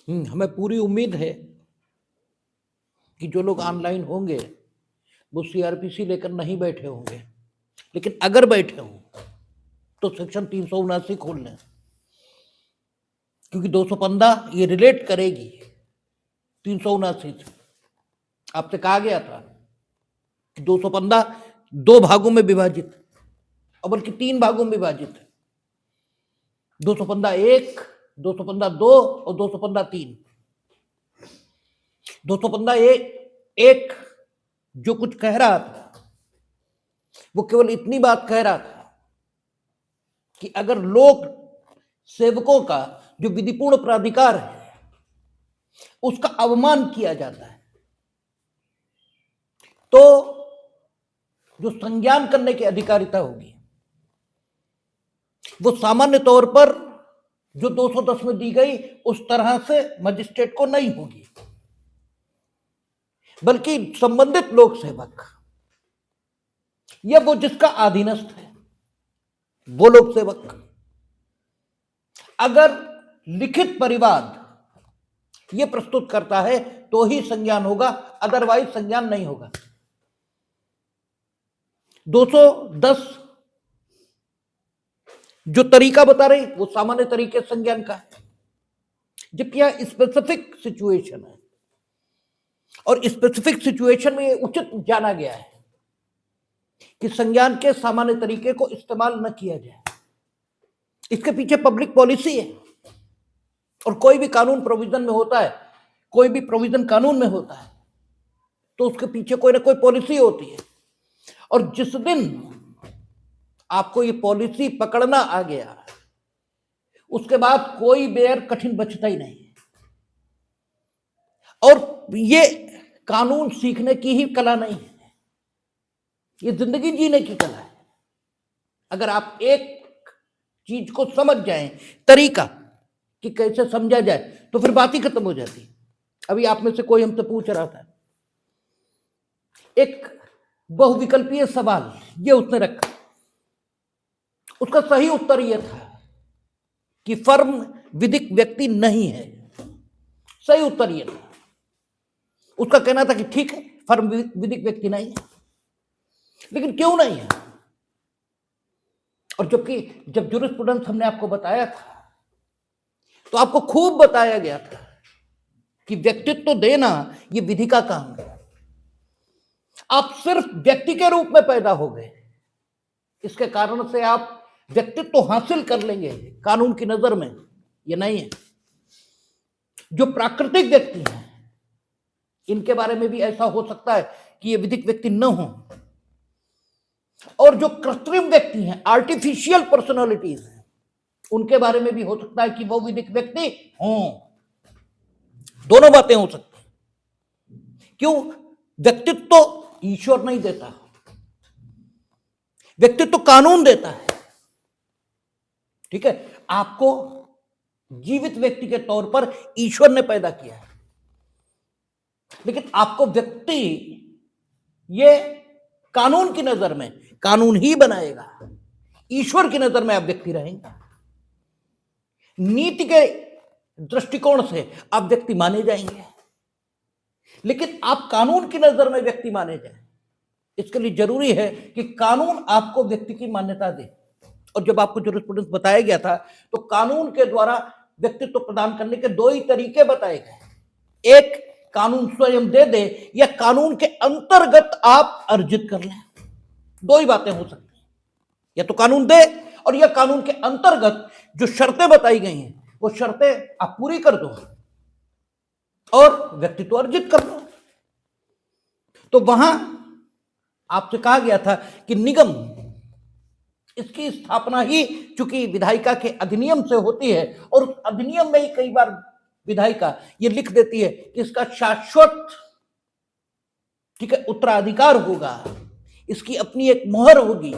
हमें पूरी उम्मीद है कि जो लोग ऑनलाइन होंगे वो सीआरपीसी लेकर नहीं बैठे होंगे, लेकिन अगर बैठे हों तो सेक्शन 379 खोल लें, क्योंकि 215 ये रिलेट करेगी 379 से। आपसे कहा गया था कि 215 दो भागों में विभाजित, और बल्कि 3 भागों में विभाजित है, 215(1), 215(2) और 215(3). 215(1) जो कुछ कह रहा था वो केवल इतनी बात कह रहा था कि अगर लोक सेवकों का जो विधिपूर्ण प्राधिकार है उसका अवमान किया जाता है तो जो संज्ञान करने की अधिकारिता होगी वो सामान्य तौर पर जो 210 में दी गई उस तरह से मजिस्ट्रेट को नहीं होगी, बल्कि संबंधित लोक सेवक या वो जिसका अधीनस्थ है वो लोक सेवक अगर लिखित परिवाद ये प्रस्तुत करता है तो ही संज्ञान होगा, अदरवाइज संज्ञान नहीं होगा। 210 जो तरीका बता रही वो सामान्य तरीके संज्ञान का है, जबकि यह स्पेसिफिक सिचुएशन है और स्पेसिफिक सिचुएशन में उचित जाना गया है कि संज्ञान के सामान्य तरीके को इस्तेमाल न किया जाए। इसके पीछे पब्लिक पॉलिसी है, और कोई भी कानून प्रोविजन में होता है, कोई भी प्रोविजन कानून में होता है तो उसके पीछे कोई ना कोई पॉलिसी होती है, और जिस दिन आपको ये पॉलिसी पकड़ना आ गया उसके बाद कोई बेर कठिन बचता ही नहीं। और ये कानून सीखने की ही कला नहीं है, ये जिंदगी जीने की कला है। अगर आप एक चीज को समझ जाएं, तरीका कि कैसे समझा जाए, तो फिर बात ही खत्म हो जाती। अभी आप में से कोई हमसे पूछ रहा था, एक बहुविकल्पीय सवाल ये उसने रखा, उसका सही उत्तर यह था कि फर्म विधिक व्यक्ति नहीं है। सही उत्तर यह था। उसका कहना था कि ठीक है फर्म विधिक व्यक्ति नहीं है, लेकिन क्यों नहीं है? और जबकि जब ज्यूरिस्प्रूडेंस हमने आपको बताया था तो आपको खूब बताया गया था कि व्यक्तित्व देना ये विधि का काम है। आप सिर्फ व्यक्ति के रूप में पैदा हो गए, इसके कारण से आप व्यक्तित्व हासिल कर लेंगे कानून की नजर में, ये नहीं है। जो प्राकृतिक व्यक्ति हैं इनके बारे में भी ऐसा हो सकता है कि ये विधिक व्यक्ति न हो, और जो कृत्रिम व्यक्ति हैं, आर्टिफिशियल पर्सनालिटीज हैं, उनके बारे में भी हो सकता है कि वो विधिक व्यक्ति हों। दोनों बातें हो सकती हैं। क्यों? व्यक्तित्व तो ईश्वर नहीं देता, व्यक्तित्व तो कानून देता है। ठीक है, आपको जीवित व्यक्ति के तौर पर ईश्वर ने पैदा किया है, लेकिन आपको व्यक्ति ये कानून की नजर में कानून ही बनाएगा, ईश्वर की नजर में आप व्यक्ति रहेंगे। नीति के दृष्टिकोण से आप व्यक्ति माने जाएंगे, लेकिन आप कानून की नजर में व्यक्ति माने जाए, इसके लिए जरूरी है कि कानून आपको व्यक्ति की मान्यता दे। और जब आपको ज्यूरिस्प्रूडेंस बताया गया था तो कानून के द्वारा व्यक्तित्व प्रदान करने के दो ही तरीके बताए गए, एक कानून स्वयं दे दे या कानून के अंतर्गत आप अर्जित कर लें। दो ही बातें हो सकती हैं, या तो कानून दे और या कानून के अंतर्गत जो शर्तें बताई गई हैं वो शर्तें आप पूरी कर दो और व्यक्तित्व अर्जित कर दो। तो वहां आपसे कहा गया था कि निगम, इसकी स्थापना ही चूंकि विधायिका के अधिनियम से होती है, और उस अधिनियम में ही कई बार विधायिका ये लिख देती है कि इसका शाश्वत, ठीक है, उत्तराधिकार होगा, इसकी अपनी एक मोहर होगी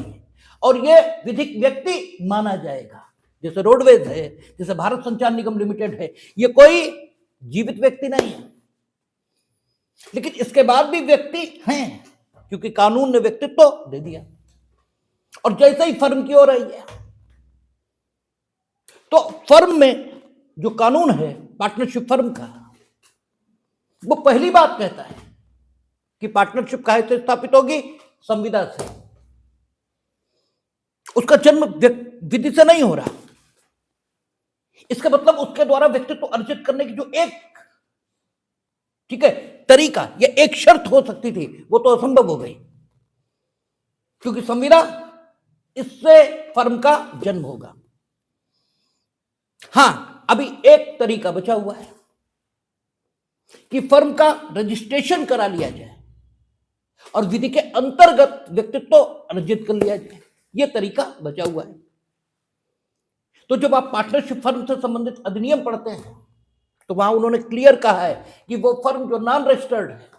और ये विधिक व्यक्ति माना जाएगा। जैसे रोडवेज है, जैसे भारत संचार निगम लिमिटेड है, ये कोई जीवित व्यक्ति नहीं है, लेकिन इसके बाद भी व्यक्ति हैं क्योंकि कानून ने व्यक्तित्व दे दिया। और जैसे ही फर्म की ओर आई है तो फर्म में जो कानून है पार्टनरशिप फर्म का, वो पहली बात कहता है कि पार्टनरशिप काहे से स्थापित होगी? संविदा से। उसका जन्म विधि से नहीं हो रहा। इसका मतलब उसके द्वारा व्यक्तित्व अर्जित करने की जो एक, ठीक है, तरीका या एक शर्त हो सकती थी, वो तो असंभव हो गई, क्योंकि संविदा, इससे फर्म का जन्म होगा। हां, अभी एक तरीका बचा हुआ है कि फर्म का रजिस्ट्रेशन करा लिया जाए और विधि के अंतर्गत व्यक्तित्व अर्जित कर लिया जाए। यह तरीका बचा हुआ है। तो जब आप पार्टनरशिप फर्म से संबंधित अधिनियम पढ़ते हैं तो वहां उन्होंने क्लियर कहा है कि वो फर्म जो नॉन रजिस्टर्ड है,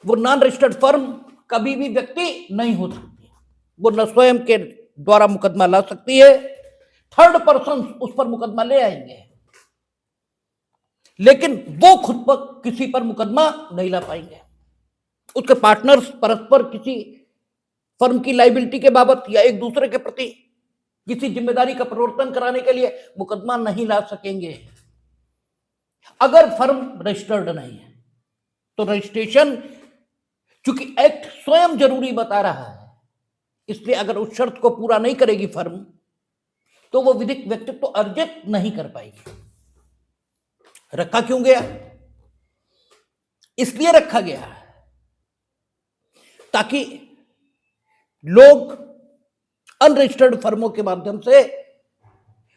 वो नॉन रजिस्टर्ड फर्म कभी भी व्यक्ति नहीं हो सकती। वो न स्वयं के द्वारा मुकदमा ला सकती है, थर्ड पर्सन उस पर मुकदमा ले आएंगे, लेकिन वो खुद पर किसी पर मुकदमा नहीं ला पाएंगे। उसके पार्टनर्स परस्पर किसी फर्म की लाइबिलिटी के बाबत या एक दूसरे के प्रति किसी जिम्मेदारी का प्रवर्तन कराने के लिए मुकदमा नहीं ला सकेंगे अगर फर्म रजिस्टर्ड नहीं है। तो रजिस्ट्रेशन, चूंकि एक्ट स्वयं जरूरी बता रहा है, इसलिए अगर उस शर्त को पूरा नहीं करेगी फर्म, तो वो विधिक व्यक्तित्व अर्जित नहीं कर पाएगी। रखा क्यों गया? इसलिए रखा गया ताकि लोग अनरजिस्टर्ड फर्मों के माध्यम से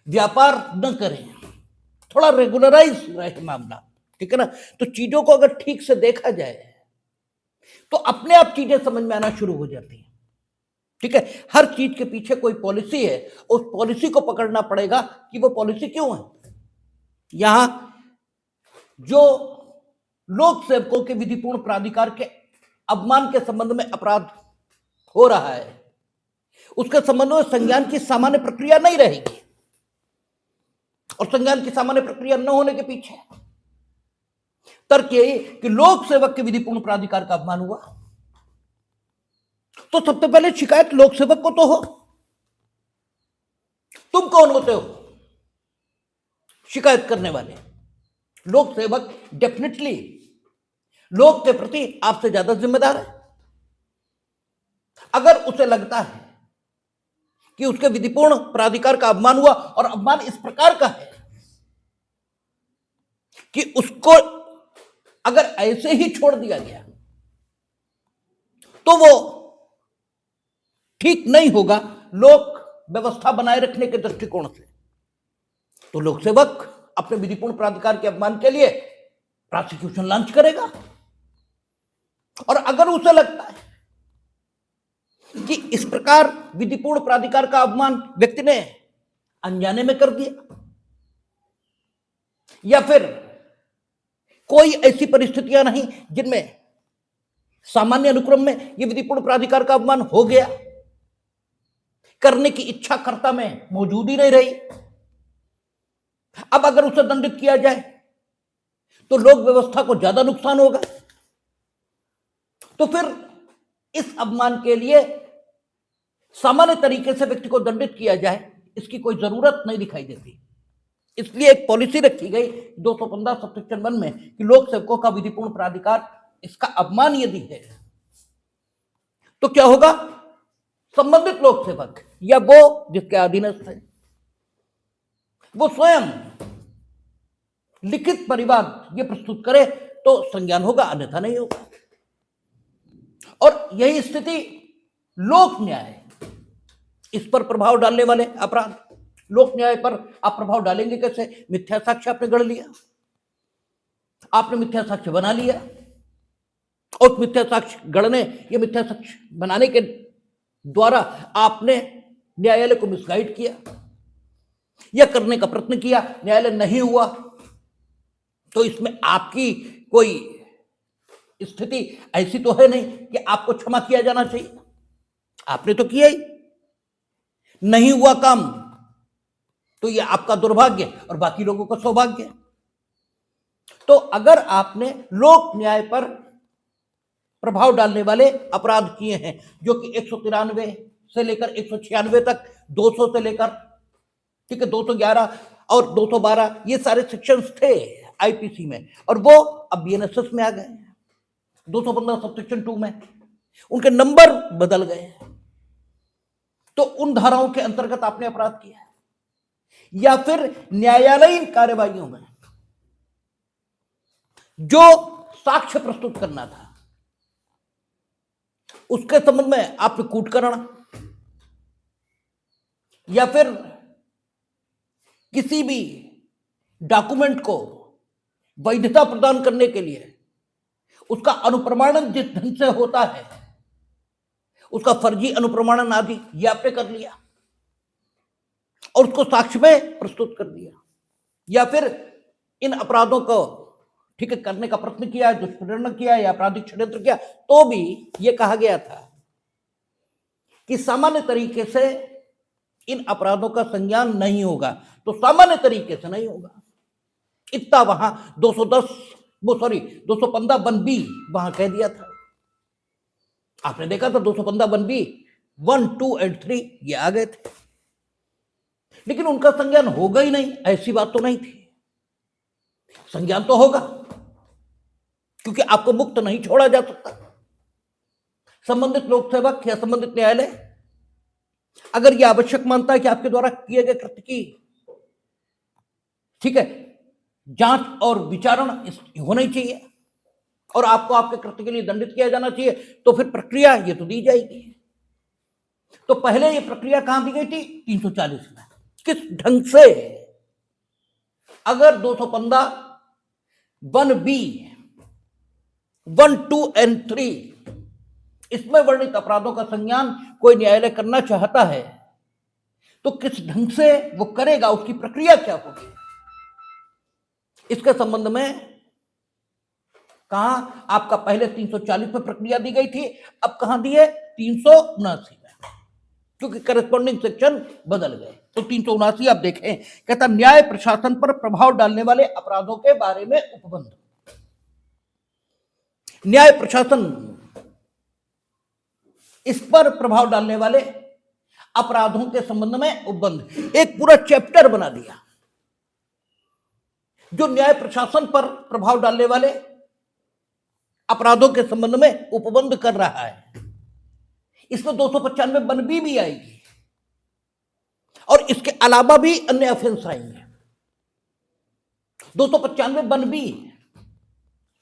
व्यापार न करें, थोड़ा रेगुलराइज रहे मामला, ठीक है ना। तो चीजों को अगर ठीक से देखा जाए तो अपने आप चीजें समझ में आना शुरू हो जाती हैं, ठीक है। हर चीज के पीछे कोई पॉलिसी है, उस पॉलिसी को पकड़ना पड़ेगा कि वो पॉलिसी क्यों है। यहां जो लोक सेवकों के विधिपूर्ण प्राधिकार के अपमान के संबंध में अपराध हो रहा है, उसके संबंध में संज्ञान की सामान्य प्रक्रिया नहीं रहेगी, और संज्ञान की सामान्य प्रक्रिया न होने के पीछे तर्क यही कि लोक सेवक के विधिपूर्ण प्राधिकार का अपमान हुआ, तो सबसे पहले शिकायत लोक सेवक को तो हो। तुम कौन होते हो शिकायत करने वाले? लोक सेवक डेफिनेटली लोक के प्रति आपसे ज्यादा जिम्मेदार है। अगर उसे लगता है कि उसके विधिपूर्ण प्राधिकार का अपमान हुआ, और अपमान इस प्रकार का है कि उसको अगर ऐसे ही छोड़ दिया गया तो वो ठीक नहीं होगा लोक व्यवस्था बनाए रखने के दृष्टिकोण से, तो लोक सेवक अपने विधिपूर्ण प्राधिकार के अपमान के लिए प्रोसिक्यूशन लॉन्च करेगा। और अगर उसे लगता है कि इस प्रकार विधिपूर्ण प्राधिकार का अपमान व्यक्ति ने अनजाने में कर दिया, या फिर कोई ऐसी परिस्थितियां नहीं जिनमें सामान्य अनुक्रम में यह विधिपूर्ण प्राधिकार का अपमान हो गया, करने की इच्छा कर्ता में मौजूद ही नहीं रही, अब अगर उसे दंडित किया जाए तो लोक व्यवस्था को ज्यादा नुकसान होगा, तो फिर इस अपमान के लिए सामान्य तरीके से व्यक्ति को दंडित किया जाए, इसकी कोई जरूरत नहीं दिखाई देती। इसलिए एक पॉलिसी रखी गई 215 सबसेक्शन 1 में कि लोक सेवकों का विधिपूर्ण प्राधिकार, इसका अपमान यदि है तो क्या होगा? संबंधित लोक सेवक या वो जिसके अधीनस्थ है, वो स्वयं लिखित परिवाद ये प्रस्तुत करे तो संज्ञान होगा, अन्यथा नहीं होगा। और यही स्थिति लोक न्याय, इस पर प्रभाव डालने वाले अपराध, लोक न्याय पर आप प्रभाव डालेंगे कैसे? मिथ्या साक्ष्य आपने गढ़ लिया, आपने मिथ्या साक्ष्य बना लिया, और मिथ्या साक्ष्य गढ़ने या मिथ्या साक्ष्य बनाने के द्वारा आपने न्यायालय को मिसगाइड किया या करने का प्रयत्न किया, न्यायालय नहीं हुआ, तो इसमें आपकी कोई स्थिति ऐसी तो है नहीं कि आपको क्षमा किया जाना चाहिए। आपने तो किया ही नहीं, हुआ काम तो ये आपका दुर्भाग्य और बाकी लोगों का सौभाग्य। तो अगर आपने लोक न्याय पर प्रभाव डालने वाले अपराध किए हैं, जो कि 193 से लेकर 196 तक, 200 से लेकर, ठीक है, 211 और 212 ये सारे सेक्शंस थे आईपीसी में, और वो अब बीएनएसएस में आ गए। 215 सब सेक्शन 2 में उनके नंबर बदल गए। तो उन धाराओं के अंतर्गत आपने अपराध किया, या फिर न्यायालयीन कार्यवाहियों में जो साक्ष्य प्रस्तुत करना था उसके संबंध में आपने कूटकरण, या फिर किसी भी डॉक्यूमेंट को वैधता प्रदान करने के लिए उसका अनुप्रमाणन जिस ढंग से होता है, उसका फर्जी अनुप्रमाणन आदि ये आपने कर लिया और उसको साक्ष्य में प्रस्तुत कर दिया, या फिर इन अपराधों को ठीक करने का प्रयत्न किया, दुष्प्रेरण किया या आपराधिक षड्यंत्र किया, तो भी ये कहा गया था कि सामान्य तरीके से इन अपराधों का संज्ञान नहीं होगा। तो सामान्य तरीके से नहीं होगा, इतना वहां 215 1B वहां कह दिया था। आपने देखा था 215 1B 1, 2 और 3 ये आ गए थे, लेकिन उनका संज्ञान होगा ही नहीं, ऐसी बात तो नहीं थी। संज्ञान तो होगा, क्योंकि आपको मुक्त नहीं छोड़ा जा सकता। संबंधित लोक सेवक या संबंधित न्यायालय अगर यह आवश्यक मानता है कि आपके द्वारा किए गए कृत्य की ठीक है जांच और विचारण होना ही चाहिए और आपको आपके कृत्य के लिए दंडित किया जाना चाहिए, तो फिर प्रक्रिया ये तो दी जाएगी। तो पहले ये प्रक्रिया कहां दी गई थी? 340 में। किस ढंग से? अगर 215 1B 1, 2 और 3 इसमें वर्णित अपराधों का संज्ञान कोई न्यायालय करना चाहता है तो किस ढंग से वो करेगा, उसकी प्रक्रिया क्या होगी, इसके संबंध में कहां आपका पहले 340 में प्रक्रिया दी गई थी, अब कहां दी है? 379 में, क्योंकि करस्पॉन्डिंग सेक्शन बदल गए। तो 379 आप देखें, कहता न्याय प्रशासन पर प्रभाव डालने वाले अपराधों के बारे में उपबंध। न्याय प्रशासन इस पर प्रभाव डालने वाले अपराधों के संबंध में उपबंध, एक पूरा चैप्टर बना दिया जो न्याय प्रशासन पर प्रभाव डालने वाले अपराधों के संबंध में उपबंध कर रहा है। इसमें 295 1B भी आएगी और इसके अलावा भी अन्य ऑफेंस आएंगे। 295 1B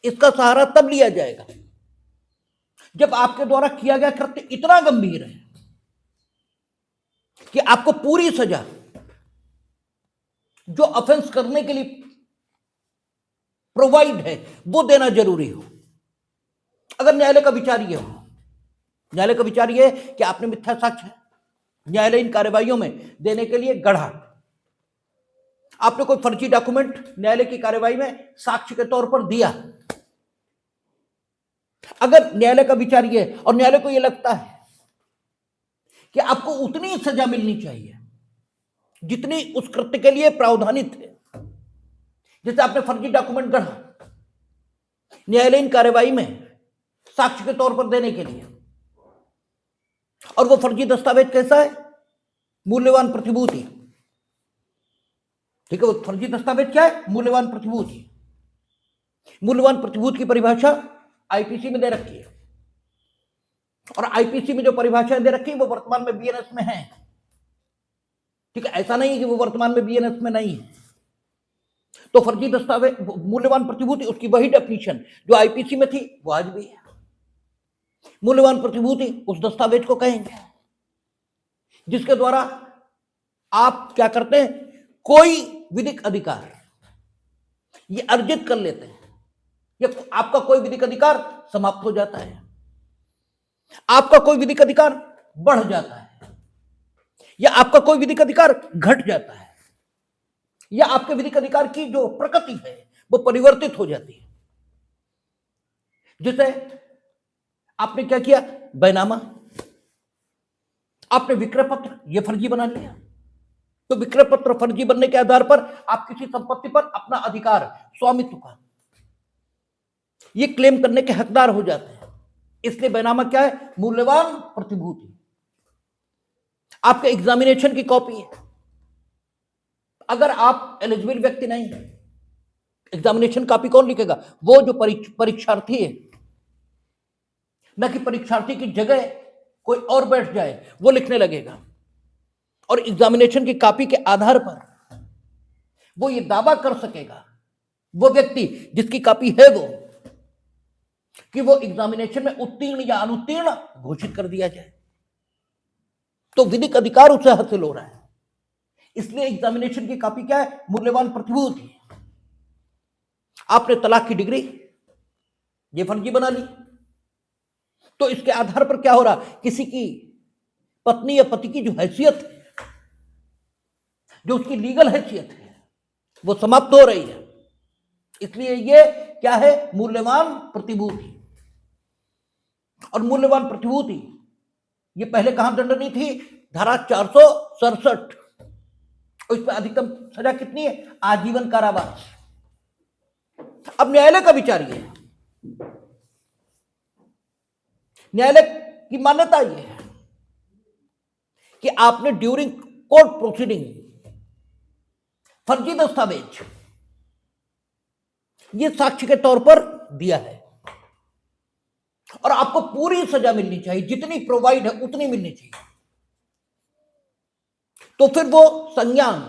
इसका सहारा तब लिया जाएगा जब आपके द्वारा किया गया कृत्य इतना गंभीर है कि आपको पूरी सजा जो ऑफेंस करने के लिए प्रोवाइड है वो देना जरूरी हो। अगर न्यायालय का विचार ये हो, न्यायालय का विचार ये है कि आपने मिथ्या साक्ष्य न्यायालयीन कार्यवाहियों में देने के लिए गढ़ा, आपने कोई फर्जी डॉक्यूमेंट न्यायालय की कार्यवाही में साक्ष्य के तौर पर दिया, अगर न्यायालय का विचार ये है और न्यायालय को ये लगता है कि आपको उतनी सजा मिलनी चाहिए जितनी उस कृत्य के लिए प्रावधानित है, जैसे आपने फर्जी डॉक्यूमेंट गढ़ा न्यायालयीन कार्यवाही में साक्ष्य के तौर पर देने के लिए, और वो फर्जी दस्तावेज कैसा है? मूल्यवान प्रतिभूति। ठीक है, वो फर्जी दस्तावेज क्या है? मूल्यवान प्रतिभूति। मूल्यवान प्रतिभूति की परिभाषा आईपीसी में दे रखी है और आईपीसी में जो परिभाषाएं दे रखी है वो वर्तमान में बीएनएस में है। ठीक है, ऐसा नहीं है कि वो वर्तमान में बीएनएस में नहीं है। तो फर्जी दस्तावेज मूल्यवान प्रतिभूति उसकी वही डेफिनेशन जो आईपीसी में थी वो आज भी है। मूल्यवान प्रतिभूति उस दस्तावेज को कहेंगे जिसके द्वारा आप क्या करते हैं, कोई विधिक अधिकार ये अर्जित कर लेते हैं, या आपका कोई विधिक अधिकार समाप्त हो जाता है, आपका कोई विधिक अधिकार बढ़ जाता है, या आपका कोई विधिक अधिकार घट जाता है, या आपके विधिक अधिकार की जो प्रकृति है वो परिवर्तित हो जाती है। जैसे आपने क्या किया? बैनामा, आपने विक्रय पत्र ये फर्जी बना लिया, तो विक्रय पत्र फर्जी बनने के आधार पर आप किसी संपत्ति पर अपना अधिकार स्वामित्व का ये क्लेम करने के हकदार हो जाते हैं। इसलिए बैनामा क्या है? मूल्यवान प्रतिभूति। आपके एग्जामिनेशन की कॉपी है, अगर आप एलिजिबल व्यक्ति नहीं है, एग्जामिनेशन कॉपी कौन लिखेगा? वो जो परीक्षार्थी है, न कि परीक्षार्थी की जगह कोई और बैठ जाए वो लिखने लगेगा। और एग्जामिनेशन की कॉपी के आधार पर वो ये दावा कर सकेगा, वो व्यक्ति जिसकी कॉपी है वो, कि वो एग्जामिनेशन में उत्तीर्ण या अनुत्तीर्ण घोषित कर दिया जाए। तो विधिक अधिकार उसे हासिल हो रहा है। इसलिए एग्जामिनेशन की कॉपी क्या है? मूल्यवान प्रतिभूति। आपने तलाक की डिग्री ये फर्जी बना ली, तो इसके आधार पर क्या हो रहा? किसी की पत्नी या पति की जो हैसियत है, जो उसकी लीगल हैसियत है, वो समाप्त हो रही है। इसलिए ये क्या है? मूल्यवान प्रतिभूति। और मूल्यवान प्रतिभूति ये पहले कहां दंडनीय थी? धारा 467। और इस पर अधिकतम सजा कितनी है? आजीवन कारावास। अब न्यायालय का विचार ये है, न्यायालय की मान्यता यह है कि आपने ड्यूरिंग कोर्ट प्रोसीडिंग फर्जी दस्तावेज ये साक्ष्य के तौर पर दिया है, और आपको पूरी सजा मिलनी चाहिए, जितनी प्रोवाइड है उतनी मिलनी चाहिए। तो फिर वो संज्ञान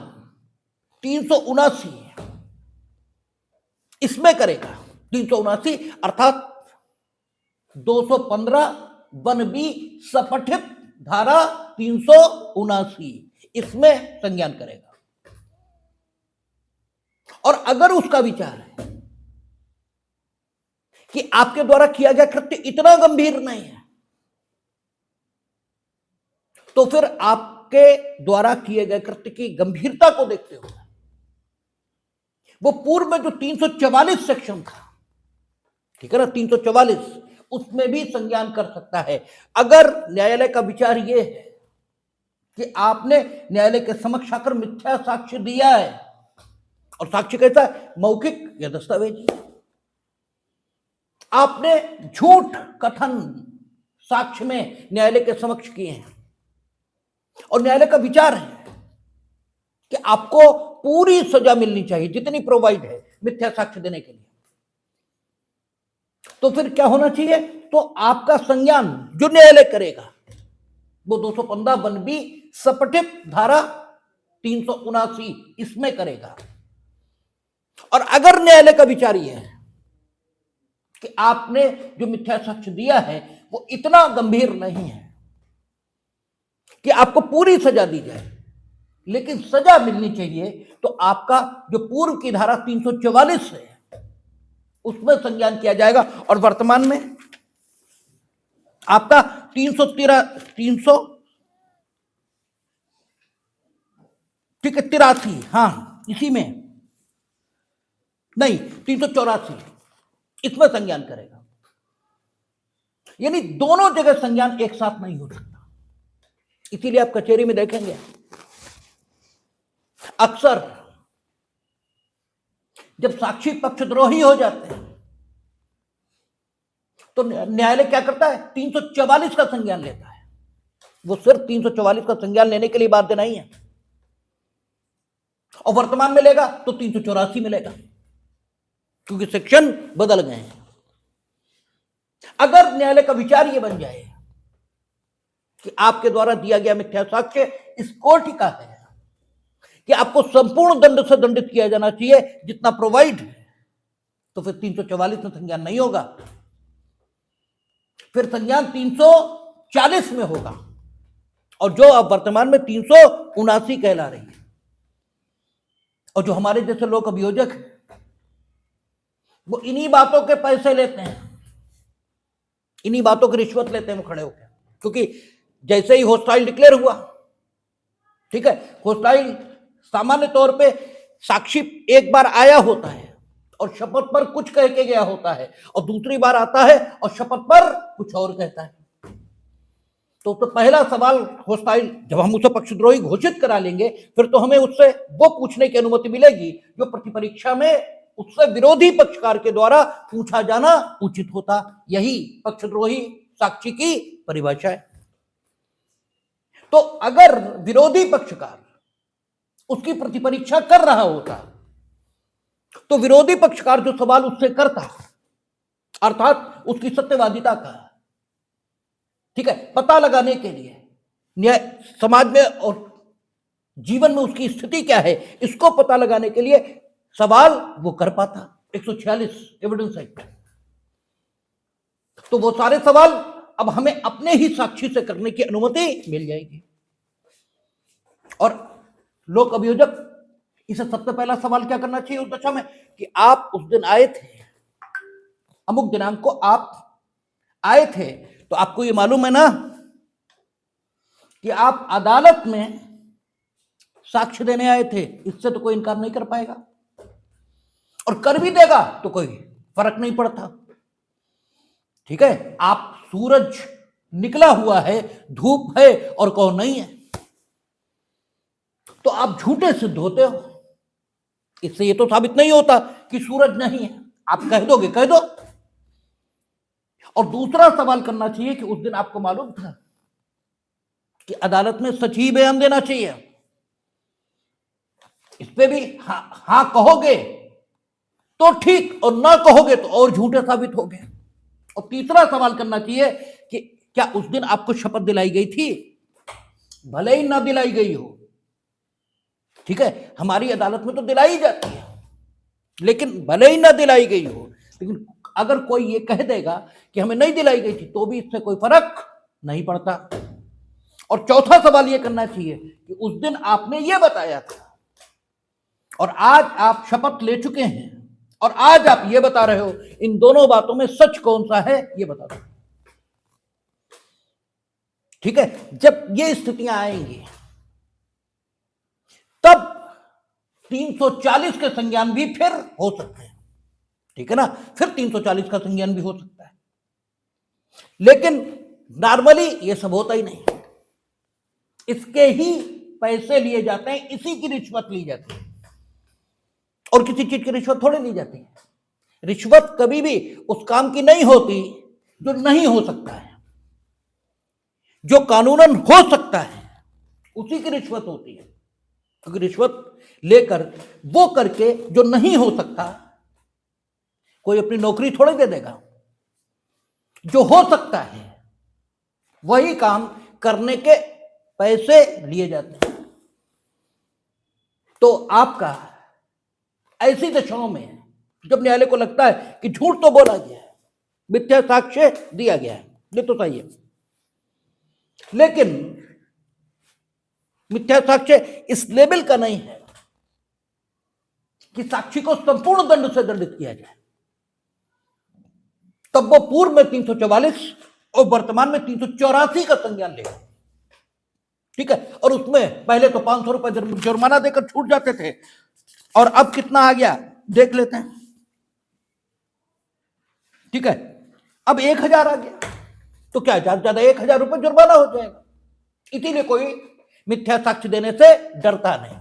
379 इसमें करेगा। 379 अर्थात 215(1)(b) सपठित धारा 379 इसमें संज्ञान करेगा। और अगर उसका विचार है कि आपके द्वारा किया गया कृत्य इतना गंभीर नहीं है, तो फिर आपके द्वारा किए गए कृत्य की गंभीरता को देखते हुए वो पूर्व में जो 344 सेक्शन था, ठीक है ना, 344, उसमें भी संज्ञान कर सकता है। अगर न्यायालय का विचार यह है कि आपने न्यायालय के समक्ष आकर मिथ्या साक्ष्य दिया है, और साक्ष्य कैसा है? मौखिक या दस्तावेजी। आपने झूठ कथन साक्ष्य में न्यायालय के समक्ष किए हैं, और न्यायालय का विचार है कि आपको पूरी सजा मिलनी चाहिए जितनी प्रोवाइड है मिथ्या साक्ष्य देने के लिए। तो फिर क्या होना चाहिए? तो आपका संज्ञान जो न्यायालय करेगा वो 215(1)(b) सपठित धारा 379 इसमें करेगा। और अगर न्यायालय का विचार यह है कि आपने जो मिथ्या साक्ष्य दिया है वो इतना गंभीर नहीं है कि आपको पूरी सजा दी जाए, लेकिन सजा मिलनी चाहिए, तो आपका जो पूर्व की धारा 344 है उसमें संज्ञान किया जाएगा। और वर्तमान में आपका 383, हाँ इसी में नहीं, 384 इसमें संज्ञान करेगा। यानी दोनों जगह संज्ञान एक साथ नहीं हो सकता। इसीलिए आप कचहरी में देखेंगे अक्सर जब साक्षी पक्षद्रोही हो जाते हैं तो न्यायालय क्या करता है? 344 का संज्ञान लेता है। वो सिर्फ 344 का संज्ञान लेने के लिए बाध्य नहीं है, और वर्तमान में लेगा तो 384 मिलेगा, क्योंकि सेक्शन बदल गए हैं। अगर न्यायालय का विचार यह बन जाए कि आपके द्वारा दिया गया मिथ्या साक्ष्य इस कोर्ट का है कि आपको संपूर्ण दंड से दंडित किया जाना चाहिए जितना प्रोवाइड है, तो फिर 344 में संज्ञान नहीं होगा, फिर संज्ञान 340 में होगा, और जो अब वर्तमान में 379 कहला रही है। और जो हमारे जैसे लोक अभियोजक हैं वो इन्हीं बातों के पैसे लेते हैं, इन्हीं बातों की रिश्वत लेते हैं वो खड़े होकर, क्योंकि जैसे ही होस्टाइल डिक्लेयर हुआ, ठीक है, होस्टाइल सामान्य तौर पे साक्षी एक बार आया होता है और शपथ पर कुछ कह के गया होता है, और दूसरी बार आता है और शपथ पर कुछ और कहता है। तो पहला सवाल होस्टाइल, जब हम उसे पक्षद्रोही घोषित करा लेंगे फिर तो हमें उससे वो पूछने की अनुमति मिलेगी जो प्रतिपरीक्षा में उससे विरोधी पक्षकार के द्वारा पूछा जाना उचित होता। यही पक्षद्रोही साक्षी की परिभाषा है। तो अगर विरोधी पक्षकार उसकी प्रतिपरीक्षा कर रहा होता, तो विरोधी पक्षकार जो सवाल उससे करता, अर्थात उसकी सत्यवादिता का, ठीक है, पता लगाने के लिए न्याय समाज में और जीवन में उसकी स्थिति क्या है, इसको पता लगाने के लिए सवाल वो कर पाता 146 एविडेंस एक्ट। तो वो सारे सवाल अब हमें अपने ही साक्षी से करने की अनुमति मिल जाएगी। और लोक अभियोजक इसे सबसे पहला सवाल क्या करना चाहिए उस दशा में कि आप उस दिन आए थे, अमुक दिनांक को आप आए थे, तो आपको ये मालूम है ना कि आप अदालत में साक्ष्य देने आए थे, इससे तो कोई इनकार नहीं कर पाएगा, और कर भी देगा तो कोई फर्क नहीं पड़ता, ठीक है। आप सूरज निकला हुआ है, धूप है और कौन नहीं है, तो आप झूठे सिद्ध होते हो। इससे ये तो साबित नहीं होता कि सूरज नहीं है, आप कह दोगे, कह दो। और दूसरा सवाल करना चाहिए कि उस दिन आपको मालूम था कि अदालत में सच ही बयान देना चाहिए, इस पे भी हाँ कहोगे तो ठीक, और ना कहोगे तो और झूठे साबित होगे। और तीसरा सवाल करना चाहिए कि क्या उस दिन आपको शपथ दिलाई गई थी, भले ही ना दिलाई गई हो, ठीक है, हमारी अदालत में तो दिलाई जाती है, लेकिन भले ही ना दिलाई गई हो, लेकिन अगर कोई ये कह देगा कि हमें नहीं दिलाई गई थी, तो भी इससे कोई फर्क नहीं पड़ता। और चौथा सवाल ये करना चाहिए कि उस दिन आपने ये बताया था और आज आप शपथ ले चुके हैं और आज आप ये बता रहे हो, इन दोनों बातों में सच कौन सा है ये बता दो, ठीक है। जब ये स्थितियां आएंगी तब 340 के संज्ञान भी फिर हो सकते हैं, ठीक है ना, फिर 340 का संज्ञान भी हो सकता है, लेकिन नॉर्मली ये सब होता ही नहीं। इसके ही पैसे लिए जाते हैं, इसी की रिश्वत ली जाती है, और किसी चीज की रिश्वत थोड़ी ली जाती है। रिश्वत कभी भी उस काम की नहीं होती जो नहीं हो सकता है, जो कानूनन हो सकता है उसी की रिश्वत होती है, क्योंकि रिश्वत लेकर वो करके जो नहीं हो सकता, कोई अपनी नौकरी थोड़ी दे देगा। जो हो सकता है वही काम करने के पैसे लिए जाते हैं। तो आपका ऐसी दशाओं में जब न्यायालय को लगता है कि झूठ तो बोला गया है, मिथ्या साक्ष्य दिया गया है, ये तो सही है, लेकिन मिथ्या साक्ष्य इस लेवल का नहीं है कि साक्षी को संपूर्ण दंड से दंडित किया जाए, तब वो पूर्व में 344 और वर्तमान में 384 का संज्ञान लेगा, ठीक है। और उसमें पहले तो 500 रुपए जुर्माना देकर छूट जाते थे, और अब कितना आ गया देख लेते हैं, ठीक है। अब 1000 आ गया, तो क्या ज्यादा ज्यादा 1000 रुपए जुर्माना हो जाएगा। इसीलिए कोई मिथ्या साक्ष्य देने से डरता नहीं,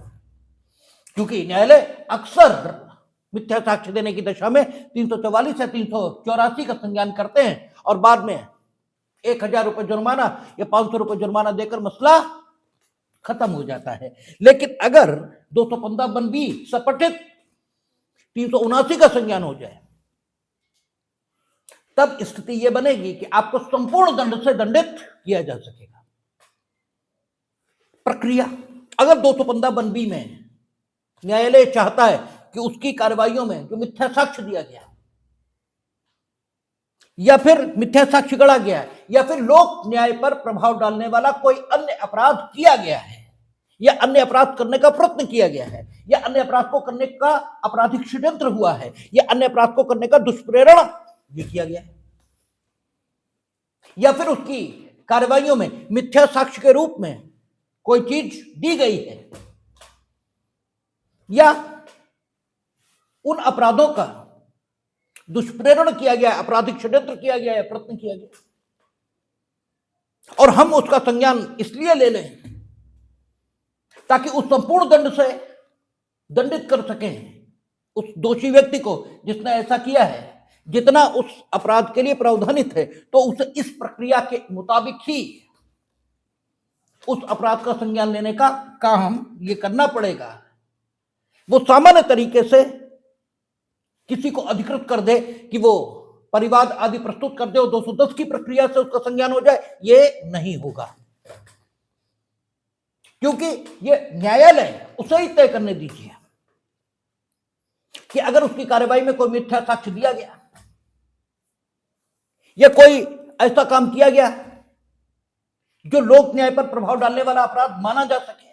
क्योंकि न्यायालय अक्सर मिथ्या साक्ष्य देने की दशा में 344 या 384 का संज्ञान करते हैं, और बाद में 1000 रुपए जुर्माना या 500 रुपए जुर्माना देकर मसला खत्म हो जाता है। लेकिन अगर 215 बनबी सपठित 379 का संज्ञान हो जाए, तब स्थिति यह बनेगी कि आपको संपूर्ण दंड से दंडित किया जा सकेगा। प्रक्रिया, अगर 215 बनबी में न्यायालय चाहता है कि उसकी कार्रवाइयों में जो मिथ्या साक्ष्य दिया गया, या फिर मिथ्या साक्ष्य गढ़ा गया है, या फिर लोक न्याय पर प्रभाव डालने वाला कोई अन्य अपराध किया गया है, या अन्य अपराध करने का प्रयत्न किया गया है, या अन्य अपराध को करने का आपराधिक षड्यंत्र हुआ है, या अन्य अपराध को करने का दुष्प्रेरण भी किया गया है, या फिर उसकी कार्रवाइयों में मिथ्या साक्ष्य के रूप में कोई चीज दी गई है, या उन अपराधों का दुष्प्रेरण किया गया, आपराधिक षड्यंत्र किया गया है, प्रयत्न किया गया, और हम उसका संज्ञान इसलिए ले लें ताकि उस संपूर्ण दंड से दंडित कर सकें उस दोषी व्यक्ति को जिसने ऐसा किया है, जितना उस अपराध के लिए प्रावधानित है, तो उसे इस प्रक्रिया के मुताबिक ही उस अपराध का संज्ञान लेने का काम ये करना पड़ेगा। वो सामान्य तरीके से किसी को अधिकृत कर दे कि वो परिवाद आदि प्रस्तुत कर दे और 210 की प्रक्रिया से उसका संज्ञान हो जाए, ये नहीं होगा, क्योंकि ये न्यायालय उसे ही तय करने दीजिए कि अगर उसकी कार्यवाही में कोई मिथ्या साक्ष्य दिया गया या कोई ऐसा काम किया गया जो लोक न्याय पर प्रभाव डालने वाला अपराध माना जा सके,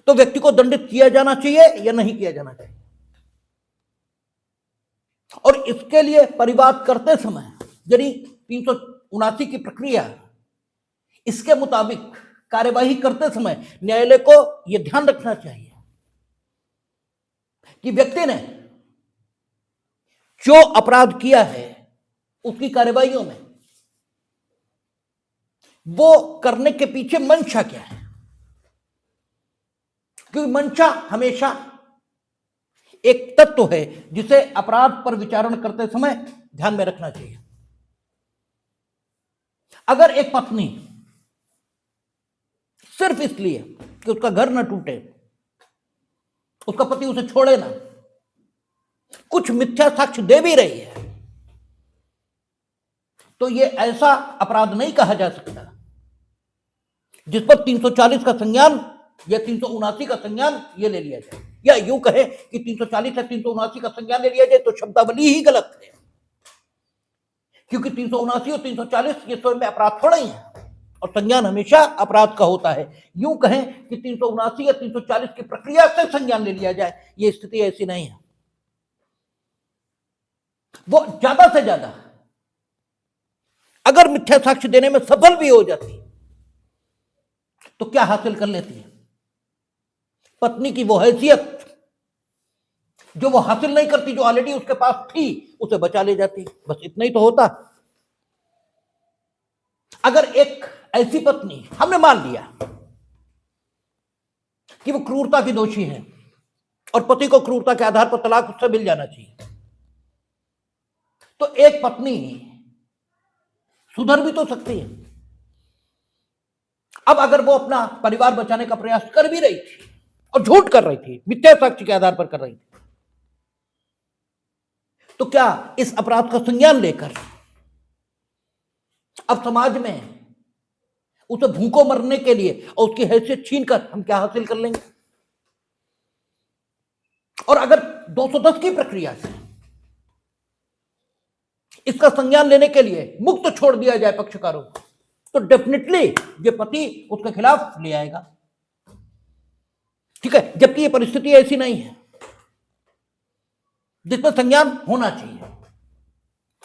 तो व्यक्ति को दंडित किया जाना चाहिए या नहीं किया जाना चाहिए। और इसके लिए परिवाद करते समय यदि 379 की प्रक्रिया, इसके मुताबिक कार्यवाही करते समय न्यायालय को यह ध्यान रखना चाहिए कि व्यक्ति ने जो अपराध किया है उसकी कार्यवाहियों में वो करने के पीछे मंशा क्या है, क्योंकि मंशा हमेशा एक तत्व है जिसे अपराध पर विचारण करते समय ध्यान में रखना चाहिए। अगर एक पत्नी सिर्फ इसलिए कि उसका घर न टूटे, उसका पति उसे छोड़े ना, कुछ मिथ्या साक्ष्य दे भी रही है, तो यह ऐसा अपराध नहीं कहा जा सकता जिस पर 340 का संज्ञान या 379 का संज्ञान ये ले लिया जाए, या यूं कहे कि 340 या 379 का संज्ञान ले लिया जाए तो शब्दावली ही गलत है, क्योंकि 379 और 340 ये स्वयं में अपराध थोड़ा ही है और संज्ञान हमेशा अपराध का होता है। यूं कहें कि 379 या 340 की प्रक्रिया से संज्ञान ले लिया जाए, ये स्थिति ऐसी नहीं है। वो ज्यादा से ज्यादा अगर मिथ्या साक्ष्य देने में सफल भी हो जाती तो क्या हासिल कर लेती है? पत्नी की वो हैसियत जो वो हासिल नहीं करती, जो ऑलरेडी उसके पास थी, उसे बचा ले जाती। बस इतना ही तो होता। अगर एक ऐसी पत्नी, हमने मान लिया कि वो क्रूरता की दोषी है और पति को क्रूरता के आधार पर तलाक उससे मिल जाना चाहिए, तो एक पत्नी सुधर भी तो सकती है। अब अगर वो अपना परिवार बचाने का प्रयास कर भी रही थी और झूठ कर रही थी, मिथ्या साक्ष्य के आधार पर कर रही थी, तो क्या इस अपराध का संज्ञान लेकर अब समाज में उसे भूखों मरने के लिए और उसकी हैसियत छीनकर हम क्या हासिल कर लेंगे? और अगर 210 की प्रक्रिया से इसका संज्ञान लेने के लिए मुक्त छोड़ दिया जाए पक्षकारों को, तो डेफिनेटली ये पति उसके खिलाफ ले आएगा। ठीक है, जबकि ये परिस्थिति ऐसी नहीं है जिसमें संज्ञान होना चाहिए।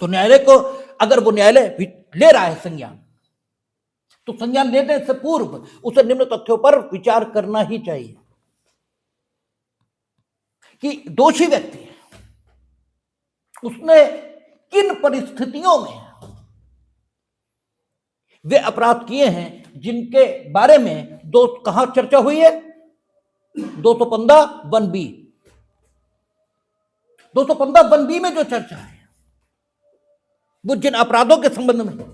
तो न्यायालय को, अगर वो न्यायालय ले रहा है संज्ञान, तो संज्ञान लेने से पूर्व उसे निम्न तथ्यों पर विचार करना ही चाहिए कि दोषी व्यक्ति है, उसने किन परिस्थितियों में वे अपराध किए हैं जिनके बारे में कहां चर्चा हुई है? 215(1)(b). 215(1)(b) में जो चर्चा है वो जिन अपराधों के संबंध में,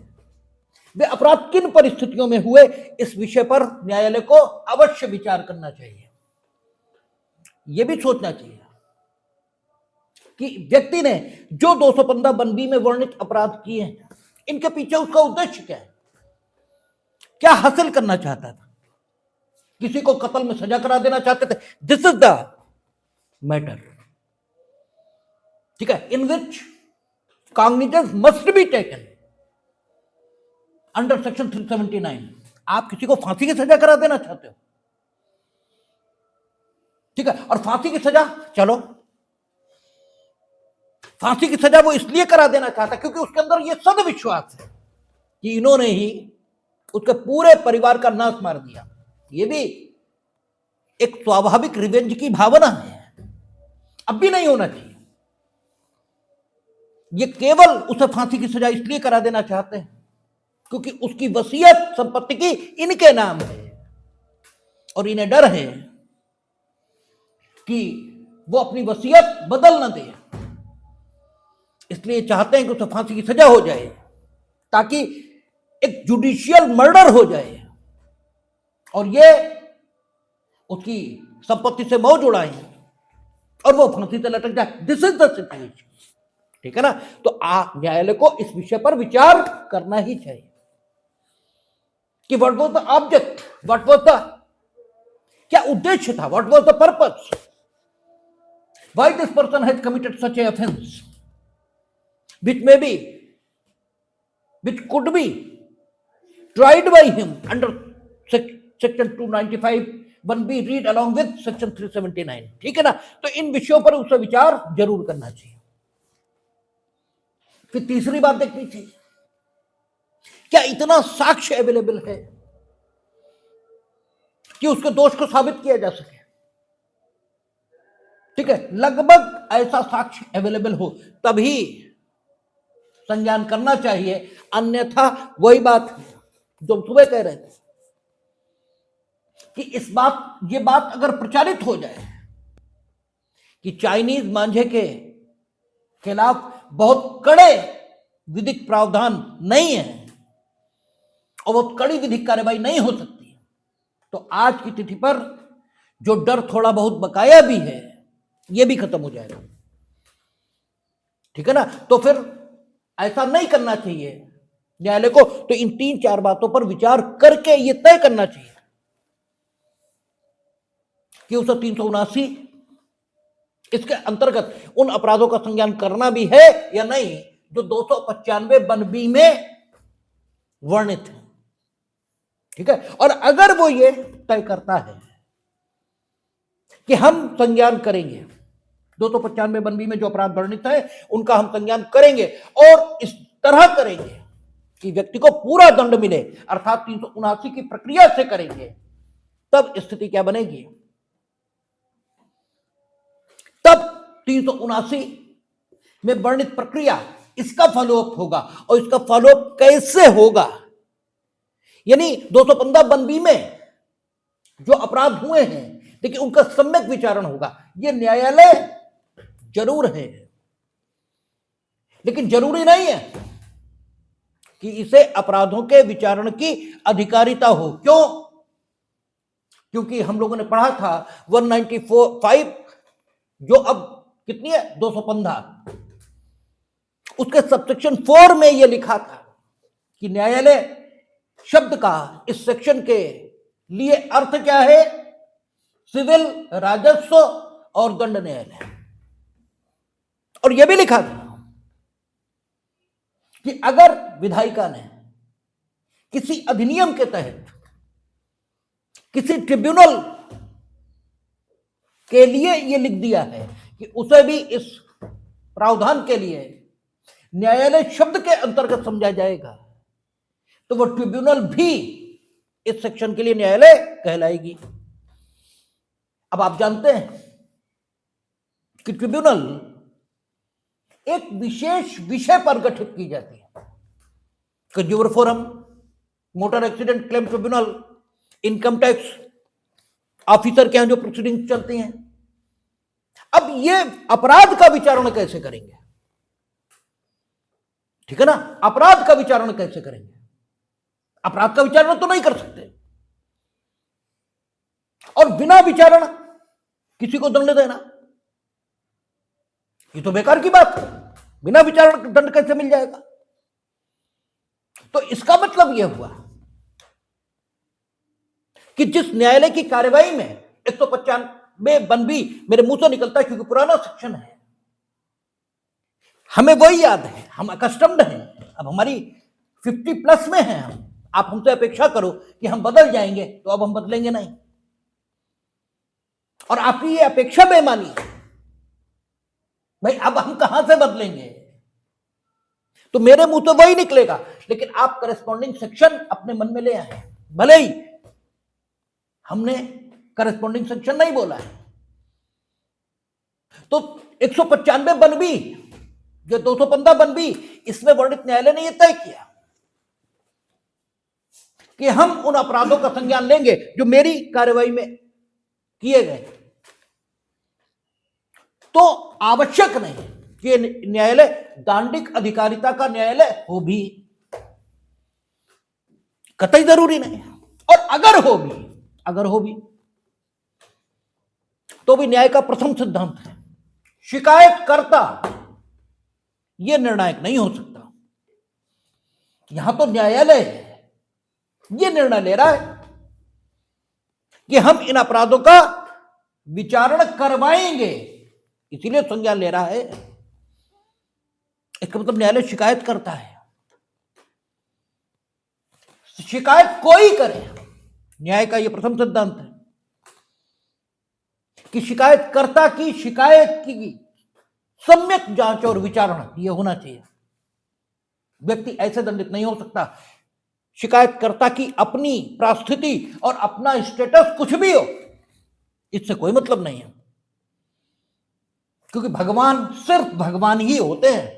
वे अपराध किन परिस्थितियों में हुए, इस विषय पर न्यायालय को अवश्य विचार करना चाहिए। यह भी सोचना चाहिए कि व्यक्ति ने जो 215(1)(b) में वर्णित अपराध किए हैं, इनके पीछे उसका उद्देश्य क्या है, क्या हासिल करना चाहता था? किसी को कत्ल में सजा करा देना चाहते थे? दिस इज द मैटर, ठीक है, in which cognizance must be taken under section 379। आप किसी को फांसी की सजा करा देना चाहते हो, ठीक है, और फांसी की सजा, चलो फांसी की सजा वो इसलिए करा देना चाहता क्योंकि उसके अंदर ये सदविश्वास है कि इन्होंने ही उसके पूरे परिवार का नाश मार दिया। ये भी एक स्वाभाविक रिवेंज की भावना है, अब भी नहीं होना चाहिए। ये केवल उसे फांसी की सजा इसलिए करा देना चाहते हैं क्योंकि उसकी वसीयत संपत्ति की इनके नाम है और इन्हें डर है कि वो अपनी वसीयत बदल न दे, इसलिए चाहते हैं कि उसे फांसी की सजा हो जाए ताकि एक जुडिशियल मर्डर हो जाए और ये उसकी संपत्ति से मौज उड़ाए और वो फांसी से लटक जाए, दिस इज द सिचुएशन। ठीक है ना? तो न्यायालय को इस विषय पर विचार करना ही चाहिए कि what was the object, what was the, क्या उद्देश्य था, what was the purpose, why this person has committed such A offence which may be, which could be tried by him under section 295 1B read along with section 379। ठीक है ना? तो इन विषयों पर उसे विचार जरूर करना चाहिए। फिर तीसरी बात देखनी चाहिए, क्या इतना साक्ष्य अवेलेबल है कि उसके दोष को साबित किया जा सके? ठीक है, लगभग ऐसा साक्ष्य अवेलेबल हो तभी संज्ञान करना चाहिए, अन्यथा वही बात जो हम सुबह कह रहे थे कि ये बात अगर प्रचारित हो जाए कि चाइनीज मांझे के खिलाफ बहुत कड़े विधिक प्रावधान नहीं है और बहुत कड़ी विधिक कार्रवाई नहीं हो सकती, तो आज की तिथि पर जो डर थोड़ा बहुत बकाया भी है यह भी खत्म हो जाएगा। ठीक है ना? तो फिर ऐसा नहीं करना चाहिए न्यायालय को। तो इन 3-4 बातों पर विचार करके यह तय करना चाहिए कि उसे 379 इसके अंतर्गत उन अपराधों का संज्ञान करना भी है या नहीं जो 295 1B में वर्णित है। ठीक है? और अगर वो ये तय करता है कि हम संज्ञान करेंगे, 295 1B में जो अपराध वर्णित है उनका हम संज्ञान करेंगे और इस तरह करेंगे कि व्यक्ति को पूरा दंड मिले, अर्थात 379 की प्रक्रिया से करेंगे, तब स्थिति क्या बनेगी? तब 379 में वर्णित प्रक्रिया इसका फॉलोअप होगा। और इसका फॉलोअप कैसे होगा? यानी 215 1B में जो अपराध हुए हैं लेकिन उनका सम्यक विचारण होगा। यह न्यायालय जरूर है, लेकिन जरूरी नहीं है कि इसे अपराधों के विचारण की अधिकारिता हो। क्यों? क्योंकि हम लोगों ने पढ़ा था 194(5) जो अब कितनी है, 215, उसके सबसेक्शन 4 में यह लिखा था कि न्यायालय शब्द का इस सेक्शन के लिए अर्थ क्या है? सिविल, राजस्व और दंड न्यायालय। और यह भी लिखा था कि अगर विधायिका ने किसी अधिनियम के तहत किसी ट्रिब्यूनल के लिए यह लिख दिया है कि उसे भी इस प्रावधान के लिए न्यायालय शब्द के अंतर्गत समझा जाएगा, तो वह ट्रिब्यूनल भी इस सेक्शन के लिए न्यायालय कहलाएगी। अब आप जानते हैं कि ट्रिब्यूनल एक विशेष विषय पर गठित की जाती है। Consumer forum, motor accident claim tribunal, income tax officer के यहां जो प्रोसीडिंग्स चलती हैं। अब ये अपराध का विचारण कैसे करेंगे? ठीक है ना? अपराध का विचारण कैसे करेंगे? अपराध का विचारण तो नहीं कर सकते, और बिना विचारण किसी को दंड देना ये तो बेकार की बात है। बिना विचारण दंड कैसे मिल जाएगा? तो इसका मतलब यह हुआ कि जिस न्यायालय की कार्यवाही में 195 1B मेरे मुंह से निकलता है क्योंकि पुराना सेक्शन है, हमें वही याद है, हम अकस्टम्ड हैं, अब हमारी 50+ में हैं हम। आप हमसे अपेक्षा करो कि हम बदल जाएंगे, तो अब हम बदलेंगे नहीं। और आपकी ये अपेक्षा बेमानी है भाई, अब हम कहां से बदलेंगे? तो मेरे मुंह तो वही निकलेगा, लेकिन आप करस्पॉन्डिंग सेक्शन अपने मन में ले आए, भले ही हमने करस्पॉन्डिंग सेक्शन नहीं बोला है। तो 195 1B जो 215 1B इसमें वर्णित न्यायालय ने यह तय किया कि हम उन अपराधों का संज्ञान लेंगे जो मेरी कार्यवाही में किए गए। तो आवश्यक नहीं कि न्यायालय दांडिक अधिकारिता का न्यायालय हो भी। कतई जरूरी नहीं है। और अगर हो भी तो भी न्याय का प्रथम सिद्धांत है, शिकायतकर्ता यह निर्णायक नहीं हो सकता। यहां तो न्यायालय यह निर्णय ले रहा है कि हम इन अपराधों का विचारण करवाएंगे, इसीलिए संज्ञान ले रहा है। इसका मतलब न्यायालय शिकायत करता है। शिकायत कोई करे, न्याय का यह प्रथम सिद्धांत है कि शिकायतकर्ता की शिकायत की सम्यक जांच और विचारण यह होना चाहिए। व्यक्ति ऐसे दंडित नहीं हो सकता। शिकायतकर्ता की अपनी परिस्थिति और अपना स्टेटस कुछ भी हो, इससे कोई मतलब नहीं है, क्योंकि भगवान सिर्फ भगवान ही होते हैं।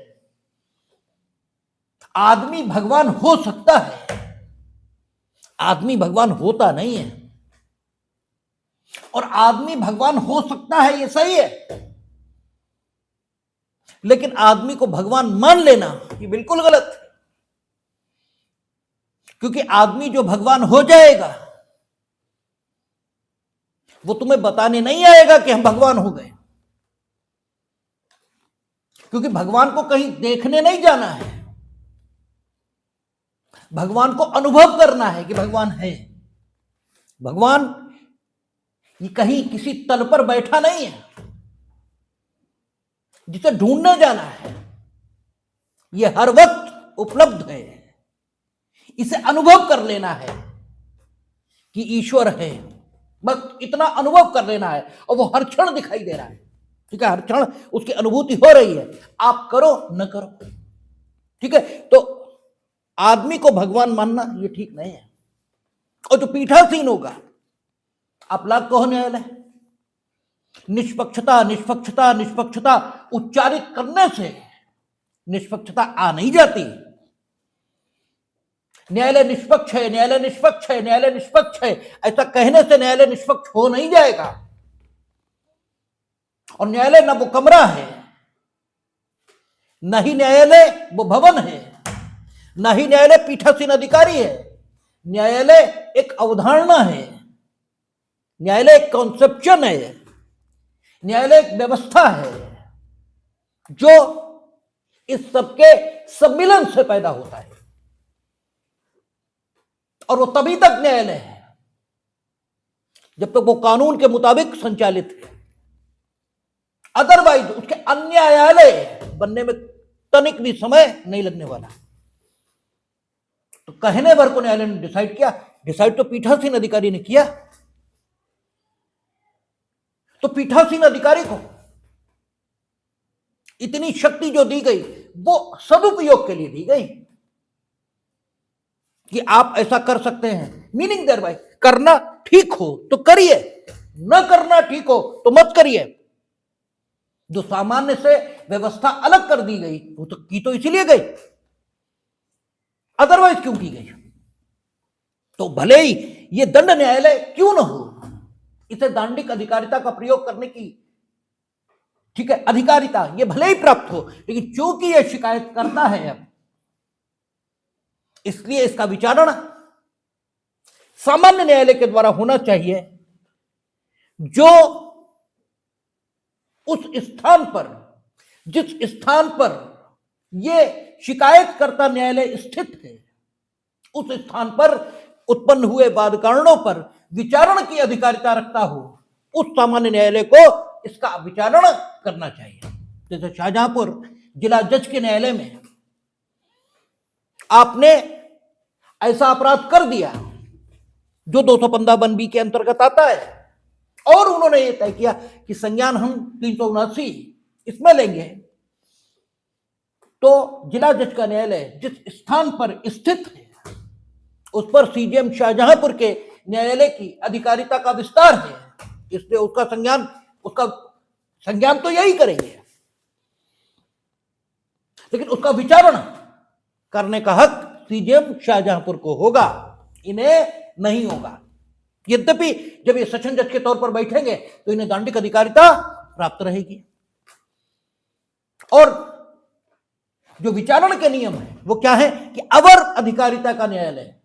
आदमी भगवान हो सकता है, आदमी भगवान होता नहीं है। और आदमी भगवान हो सकता है ये सही है, लेकिन आदमी को भगवान मान लेना ये बिल्कुल गलत है। क्योंकि आदमी जो भगवान हो जाएगा वो तुम्हें बताने नहीं आएगा कि हम भगवान हो गए, क्योंकि भगवान को कहीं देखने नहीं जाना है, भगवान को अनुभव करना है कि भगवान है। भगवान ये कहीं किसी तल पर बैठा नहीं है जिसे ढूंढने जाना है, यह हर वक्त उपलब्ध है। इसे अनुभव कर लेना है कि ईश्वर है, बस इतना अनुभव कर लेना है, और वो हर क्षण दिखाई दे रहा है। ठीक है, हर क्षण उसकी अनुभूति हो रही है, आप करो न करो। ठीक है, तो आदमी को भगवान मानना ये ठीक नहीं है। और जो पीठासीन होगा, आप लाख कहो न्यायालय, निष्पक्षता निष्पक्षता निष्पक्षता उच्चारित करने से निष्पक्षता आ नहीं जाती। न्यायालय निष्पक्ष है, न्यायालय निष्पक्ष है, न्यायालय निष्पक्ष है, ऐसा कहने से न्यायालय निष्पक्ष हो नहीं जाएगा। और न्यायालय न वो कमरा है, न ही न्यायालय वो भवन है, न ही न्यायालय पीठासीन अधिकारी है। न्यायालय एक अवधारणा है, न्यायालय एक कॉन्सेप्शन है, न्यायालय एक व्यवस्था है जो इस सबके सम्मिलन से पैदा होता है। और वो तभी तक न्यायालय है जब तक वो कानून के मुताबिक संचालित है। अदरवाइज उसके अन्यायालय बनने में तनिक भी समय नहीं लगने वाला। तो कहने भर को न्यायालय ने डिसाइड किया, डिसाइड तो पीठासीन अधिकारी ने किया। तो पीठासीन अधिकारी को इतनी शक्ति जो दी गई वो सदुपयोग के लिए दी गई कि आप ऐसा कर सकते हैं। मीनिंग देयर बाय, करना ठीक हो तो करिए, न करना ठीक हो तो मत करिए। जो सामान्य से व्यवस्था अलग कर दी गई वो तो की तो इसीलिए गई, अदरवाइज क्यों की गई? तो भले ही ये दंड न्यायालय क्यों न हो, इसे दांडिक अधिकारिता का प्रयोग करने की, ठीक है, अधिकारिता ये भले ही प्राप्त हो, लेकिन चूंकि यह शिकायत करता है अब, इसलिए इसका विचारण सामान्य न्यायालय के द्वारा होना चाहिए, जो उस स्थान पर, जिस स्थान पर यह शिकायतकर्ता न्यायालय स्थित है, उस स्थान पर उत्पन्न हुए वाद कारणों पर विचारण की अधिकारिता रखता हो, उस सामान्य न्यायालय को इसका विचारण करना चाहिए। जैसे शाहजहांपुर जिला जज के न्यायालय में आपने ऐसा अपराध कर दिया जो 215(1)(b) के अंतर्गत आता है, और उन्होंने ये तय किया कि संज्ञान हम 379 इसमें लेंगे, तो जिला जज का न्यायालय जिस स्थान पर स्थित है उस पर सीजेएम शाहजहांपुर के न्यायालय की अधिकारिता का विस्तार है, इसलिए उसका संज्ञान तो यही करेंगे, लेकिन उसका विचारण करने का हक सीजेएम शाहजहांपुर को होगा, इन्हें नहीं होगा। यद्यपि जब ये सेशन जज के तौर पर बैठेंगे तो इन्हें दांडिक अधिकारिता प्राप्त रहेगी। और जो विचारण के नियम है वो क्या है कि अवर अधिकारिता का न्यायालय,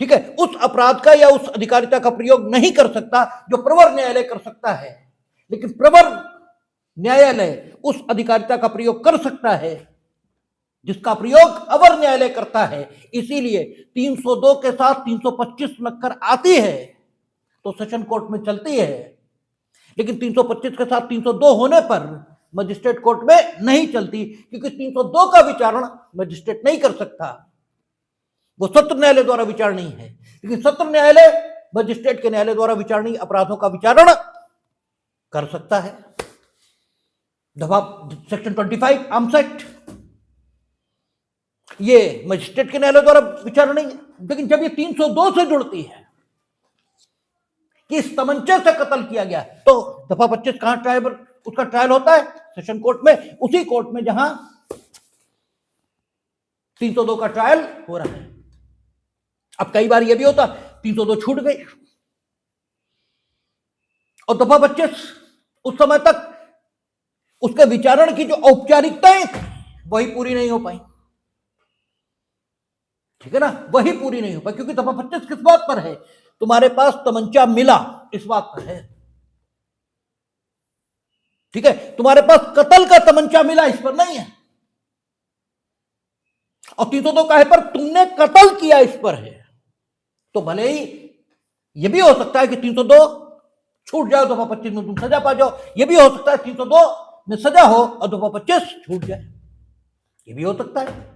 ठीक है, उस अपराध का या उस अधिकारिता का प्रयोग नहीं कर सकता जो प्रवर न्यायालय कर सकता है, लेकिन प्रवर न्यायालय उस अधिकारिता का प्रयोग कर सकता है जिसका प्रयोग अवर न्यायालय करता है। इसीलिए 302 के साथ 325 लगकर आती है तो सेशन कोर्ट में चलती है, लेकिन 325 के साथ 302 होने पर मजिस्ट्रेट कोर्ट में नहीं चलती, क्योंकि 302 का विचारण मजिस्ट्रेट नहीं कर सकता, वो सत्र न्यायालय द्वारा विचारणीय है। लेकिन सत्र न्यायालय मजिस्ट्रेट के न्यायालय द्वारा विचारणीय अपराधों का विचारण कर सकता है। दफा सेक्शन 25 आर्म्स एक्ट, ये मजिस्ट्रेट के न्यायालय द्वारा विचारणीय है। लेकिन जब ये 302 से जुड़ती है कि इस तमंचे से कत्ल किया गया, तो दफा 25 कहां ट्रायल, उसका ट्रायल होता है सेशन कोर्ट में, उसी कोर्ट में जहां 302 का ट्रायल हो रहा है। अब कई बार यह भी होता 302 छूट गई और दफा 25 उस समय तक उसके विचारण की जो औपचारिकताएं थी वही पूरी नहीं हो पाई, ठीक है ना, वही पूरी नहीं हो पाई, क्योंकि दफा 25 किस बात पर है, तुम्हारे पास तमंचा मिला इस बात पर है, ठीक है, तुम्हारे पास कत्ल का तमंचा मिला इस पर नहीं है। और 302 का है पर तुमने कत्ल किया इस पर है, तो भले ही यह भी हो सकता है कि 302 छूट जाओ, दफा 25 में तुम सजा पा जाओ, यह भी हो सकता है 302 में सजा हो और दफा 25 छूट जाए, यह भी हो सकता है।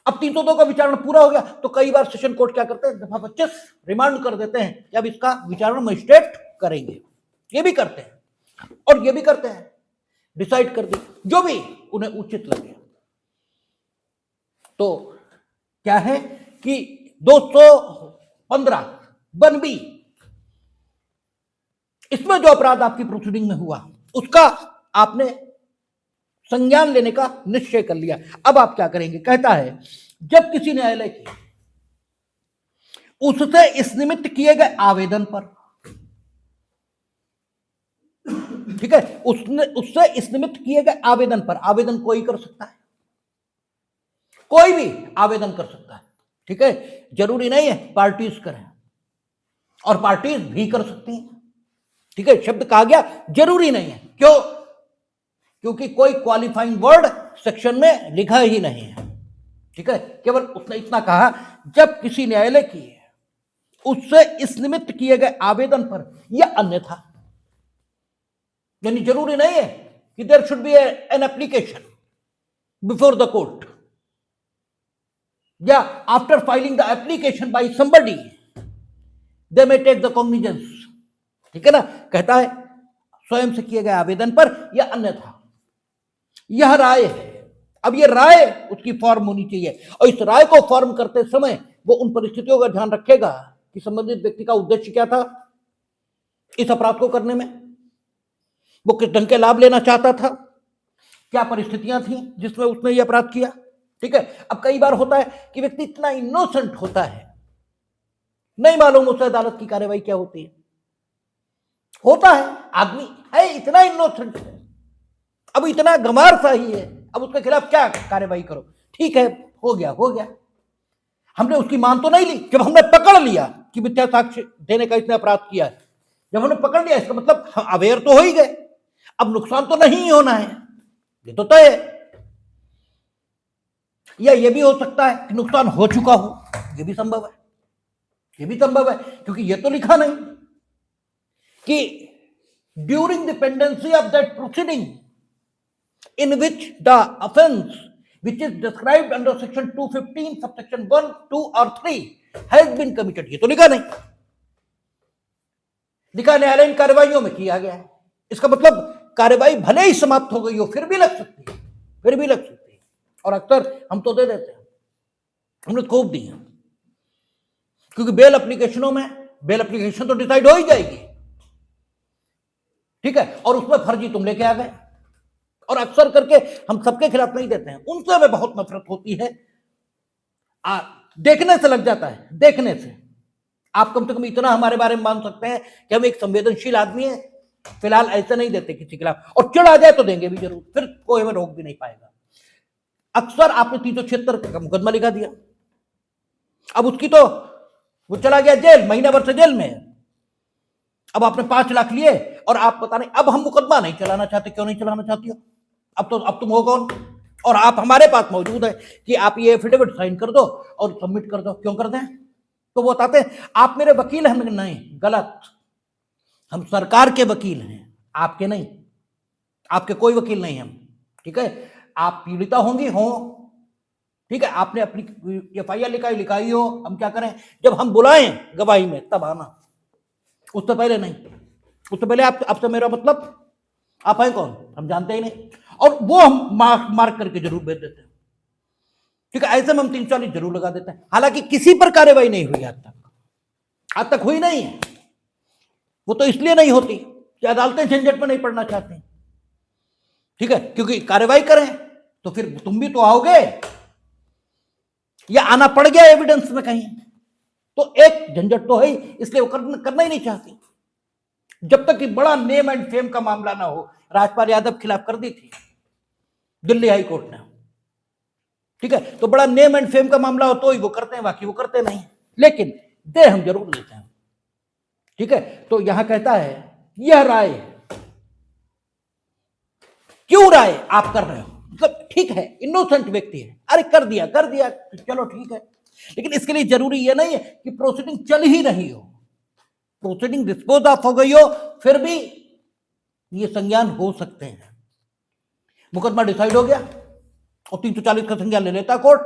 अब 302 का विचारण पूरा हो गया तो कई बार सेशन कोर्ट क्या करते हैं, दफा 25 रिमांड कर देते हैं कि अब इसका विचारण मजिस्ट्रेट करेंगे, ये भी करते हैं और ये भी करते हैं, डिसाइड कर दी जो भी उन्हें उचित लगे। तो क्या है कि 215 1B, इसमें जो अपराध आपकी प्रोसीडिंग में हुआ उसका आपने संज्ञान लेने का निश्चय कर लिया। अब आप क्या करेंगे, कहता है जब किसी न्यायालय की उससे इस निमित्त किए गए आवेदन पर, ठीक है, उससे इस निमित्त किए गए आवेदन पर, आवेदन कोई कर सकता है, कोई भी आवेदन कर सकता है, ठीक है, जरूरी नहीं है पार्टीज करें, और पार्टीज भी कर सकती हैं, ठीक है, शब्द कहा गया जरूरी नहीं है, क्यों, क्योंकि कोई क्वालिफाइंग वर्ड सेक्शन में लिखा ही नहीं है, ठीक है, केवल उसने इतना कहा जब किसी न्यायालय की उससे इस निमित्त किए गए आवेदन पर या अन्यथा, यानी जरूरी नहीं है कि there should be an application before the court या after filing the application by somebody they may take the cognizance, ठीक है ना, कहता है स्वयं से किए गए आवेदन पर या अन्यथा, यह राय है। अब यह राय उसकी फॉर्म होनी चाहिए, और इस राय को फॉर्म करते समय वो उन परिस्थितियों का ध्यान रखेगा कि संबंधित व्यक्ति का उद्देश्य क्या था इस अपराध को करने में, वो किस ढंग के लाभ लेना चाहता था, क्या परिस्थितियां थी जिसमें उसने यह अपराध किया, ठीक है। अब कई बार होता है कि व्यक्ति इतना इनोसेंट होता है, नहीं मालूम उसे अदालत की कार्यवाही क्या होती है, होता है, आदमी है इतना इनोसेंट है, अब इतना गंवार सा ही है, अब उसके खिलाफ क्या कार्यवाही करो, ठीक है, हो गया, हमने उसकी मान तो नहीं ली, जब हमने पकड़ लिया कि मिथ्या साक्ष्य देने का इसने अपराध किया है, जब हमने पकड़ लिया इसका मतलब हम अवेयर तो हो ही गए, अब नुकसान तो नहीं होना है, ये तो तय है। या ये भी हो सकता है कि नुकसान हो चुका हो, ये भी संभव है, क्योंकि ये तो लिखा नहीं कि during the pendency of that proceeding in which the offense which is described under section 215 subsection 1, 2 or 3 has been committed, ये तो लिखा नहीं, लिखा न्यायालयीन कार्यवाहियों में किया गया है, इसका मतलब कार्यवाही भले ही समाप्त हो गई हो फिर भी लग सकती है, और अक्सर हम तो दे देते हैं, हमने खूब दी है, क्योंकि बेल एप्लीकेशन तो डिसाइड हो ही जाएगी, ठीक है, और उसमें फर्जी तुम लेके आ गए, और अक्सर करके हम सबके खिलाफ नहीं देते हैं, उनसे हमें बहुत नफरत होती है, देखने से लग जाता है, देखने से आप कम से कम इतना हमारे बारे में मान सकते हैं कि हम एक संवेदनशील आदमी है, फिलहाल ऐसे नहीं देते किसी के खिलाफ, और चिढ़ आ जाए तो देंगे भी जरूर, फिर कोई हमें रोक भी नहीं पाएगा। अक्सर आपने 376 का मुकदमा लिखा दिया, अब उसकी तो वो चला गया जेल, महीने भर से जेल में है। अब आपने 5 लाख लिए और आप पता नहीं, अब हम मुकदमा नहीं चलाना चाहते। क्यों नहीं चलाना चाहती हो? अब तुम हो कौन? और आप हमारे पास मौजूद है कि आप ये एफिडेविट साइन कर दो और सबमिट कर दो। क्यों कर दें? तो वो बताते हैं आप मेरे वकील हैं। नहीं, गलत। हम सरकार के वकील हैं, आपके नहीं। आपके कोई वकील नहीं हम, ठीक है? आप पीड़िता होंगी, हो, ठीक है? आपने अपनी एफआईआर लिखाई हो, हम क्या करें? जब हम बुलाएं गवाही में तब आना, उससे पहले नहीं। उससे पहले आपसे मेरा मतलब, आप हैं कौन? हम जानते ही नहीं। और वो हम मार्क करके जरूर भेज देते हैं, ठीक है? ऐसे में हम 340 जरूर लगा देते हैं। हालांकि किसी पर कार्रवाई नहीं हुई आज तक हुई नहीं है। वो तो इसलिए नहीं होती कि अदालतें झंझट में नहीं पड़ना चाहती, ठीक है? क्योंकि कार्रवाई करें तो फिर तुम भी तो आओगे, या आना पड़ गया एविडेंस में कहीं, तो एक झंझट तो है, इसलिए वो करना ही नहीं चाहती। जब तक कि बड़ा नेम एंड फेम का मामला ना हो। राजपाल यादव खिलाफ कर दी थी दिल्ली हाई कोर्ट ने, ठीक है? तो बड़ा नेम एंड फेम का मामला हो तो ही वो करते हैं, बाकी वो करते नहीं। लेकिन दे हम जरूर देते हैं, ठीक है? तो यहां कहता है यह राय, क्यों राय आप कर रहे हो? मतलब ठीक है, इनोसेंट व्यक्ति है, अरे कर दिया चलो ठीक है, लेकिन इसके लिए जरूरी यह नहीं है कि प्रोसीडिंग चल ही रही हो, प्रोसीडिंग डिस्पोज ऑफ हो गई हो, फिर भी ये संज्ञान हो सकते हैं। मुकदमा डिसाइड हो गया और 340 का संज्ञान ले लेता कोर्ट,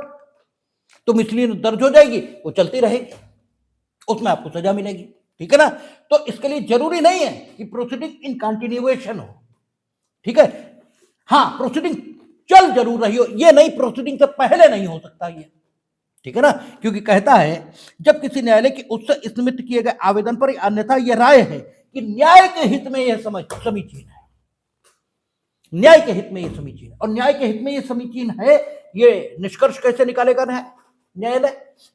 तो मिसलीनियस दर्ज हो जाएगी, वो चलती रहेगी, उसमें आपको सजा मिलेगी, ठीक है ना? तो इसके लिए जरूरी नहीं है कि प्रोसीडिंग इन कंटिन्यूएशन हो, ठीक है? हाँ, प्रोसीडिंग चल जरूर रही हो, ये नहीं प्रोसीडिंग से पहले नहीं हो सकता ये, ठीक है ना? क्योंकि कहता है जब किसी न्यायालय की उससे स्मित किए गए आवेदन पर अन्यथा यह राय है कि न्याय के हित में यह समीचीन है, न्याय के हित में यह समीचीन है। और न्याय के हित में यह समीचीन है, ये निष्कर्ष कैसे निकालेगा न्यायालय?